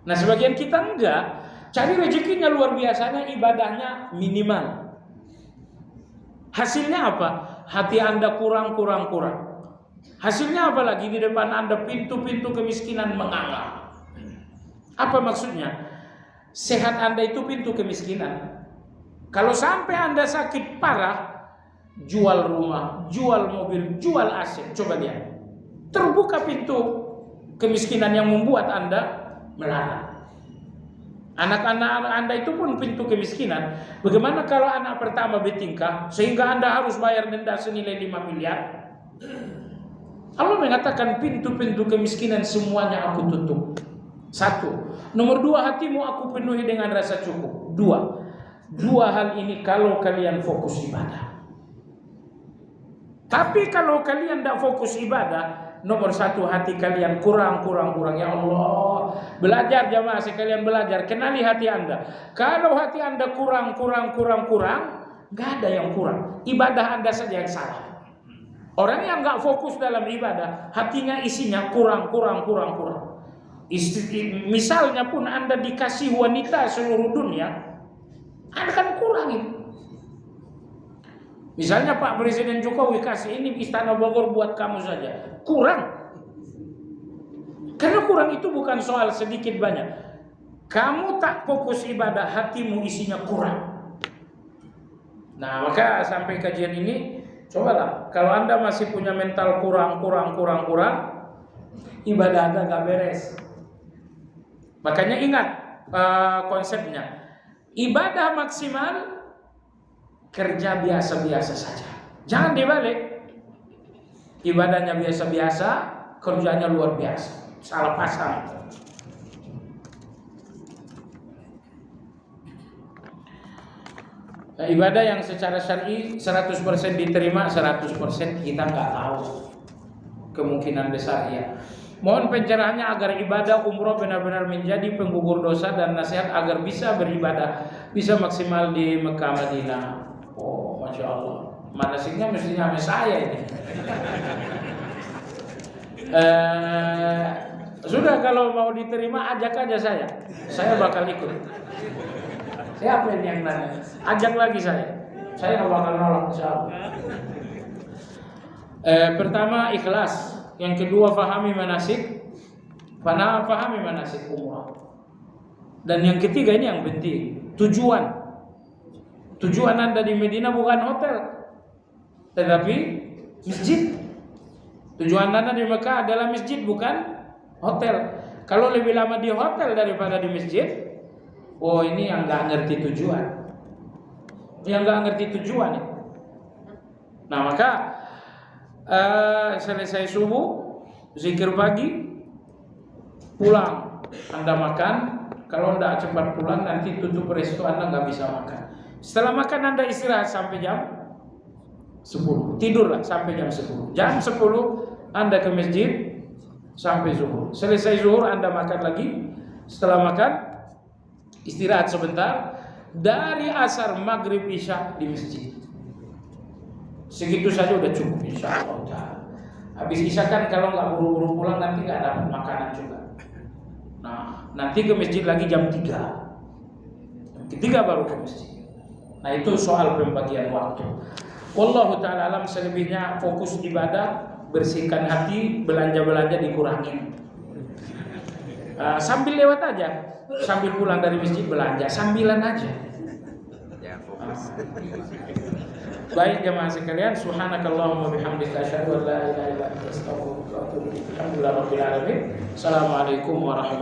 Nah, sebagian kita enggak. Cari rezekinya luar biasanya, ibadahnya minimal. Hasilnya apa? Hati Anda kurang. Hasilnya apa lagi? Di depan Anda pintu-pintu kemiskinan menganga. Apa maksudnya? Sehat Anda itu pintu kemiskinan. Kalau sampai Anda sakit parah, jual rumah, jual mobil, jual aset. Coba lihat. Terbuka pintu kemiskinan yang membuat Anda melarat. Anak-anak Anda itu pun pintu kemiskinan. Bagaimana kalau anak pertama bertingkah sehingga Anda harus bayar denda senilai 5 miliar? Allah mengatakan pintu-pintu kemiskinan semuanya aku tutup. 1. Nomor 2, hatimu aku penuhi dengan rasa cukup. 2 hal ini kalau kalian fokus ibadah. Tapi kalau kalian tidak fokus ibadah, nomor 1, hati kalian kurang. Ya Allah, belajar jamaah sekalian, belajar. Kenali hati Anda. Kalau hati Anda kurang, nggak ada yang kurang. Ibadah Anda saja yang salah. Orang yang nggak fokus dalam ibadah, hatinya isinya kurang. Misalnya pun Anda dikasih wanita seluruh dunia, Anda kan kurangin. Misalnya Pak Presiden Jokowi kasih ini Istana Bogor buat kamu saja, kurang. Karena kurang itu bukan soal sedikit banyak. Kamu tak fokus ibadah, hatimu isinya kurang. Nah, maka sampai kajian ini, cobalah kalau Anda masih punya mental kurang, ibadah Anda gak beres. Makanya ingat konsepnya. Ibadah maksimal, kerja biasa-biasa saja. Jangan dibalik. Ibadahnya biasa-biasa, kerjanya luar biasa. Salah pasang. Nah, ibadah yang secara syar'i 100% diterima, 100% kita nggak tahu. Kemungkinan besar ya. Mohon pencerahannya agar ibadah umroh benar-benar menjadi penggugur dosa dan nasihat agar bisa beribadah, bisa maksimal di Mekah Madinah. Oh, Masya Allah. Manasiknya mestinya sama saya ini. Sudah, kalau mau diterima ajak aja saya bakal ikut. Siapa ini yang nanya? Ajak lagi saya nggak bakal nolak insya Allah. Pertama ikhlas. Yang kedua pahami manasik umrah. Dan yang ketiga ini yang penting, tujuan Anda di Medina bukan hotel, tetapi masjid. Tujuan Anda di Mekah adalah masjid, bukan hotel. Kalau lebih lama di hotel daripada di masjid, oh ini yang nggak ngerti tujuan. Nah, maka selesai subuh, zikir pagi, pulang, Anda makan. Kalau Anda cepat pulang, nanti tutup resto, Anda nggak bisa makan. Setelah makan Anda istirahat sampai jam 10. Tidurlah sampai jam 10. Jam 10 Anda ke masjid sampai zuhur. Selesai zuhur Anda makan lagi. Setelah makan istirahat sebentar. Dari asar, maghrib, isya di masjid. Segitu saja udah cukup insyaallah. Habis isya kan kalau nggak buru-buru pulang nanti nggak dapat makanan juga. Nah, nanti ke masjid lagi jam 3. Jam 3 baru ke masjid. Nah, itu soal pembagian waktu. Wallahu ta'ala alam, selebihnya fokus ibadah, bersihkan hati, belanja-belanja dikurangin. Sambil lewat aja, sambil pulang dari masjid belanja, sambilan aja. Baik jemaah sekalian, subhanakallahumma bihamdika asyhadu an la ilaha illa anta astaghfiruka wa atubu ilaik. Alhamdulillahirabbil alamin. Assalamualaikum warahmatullahi wabarakatuh.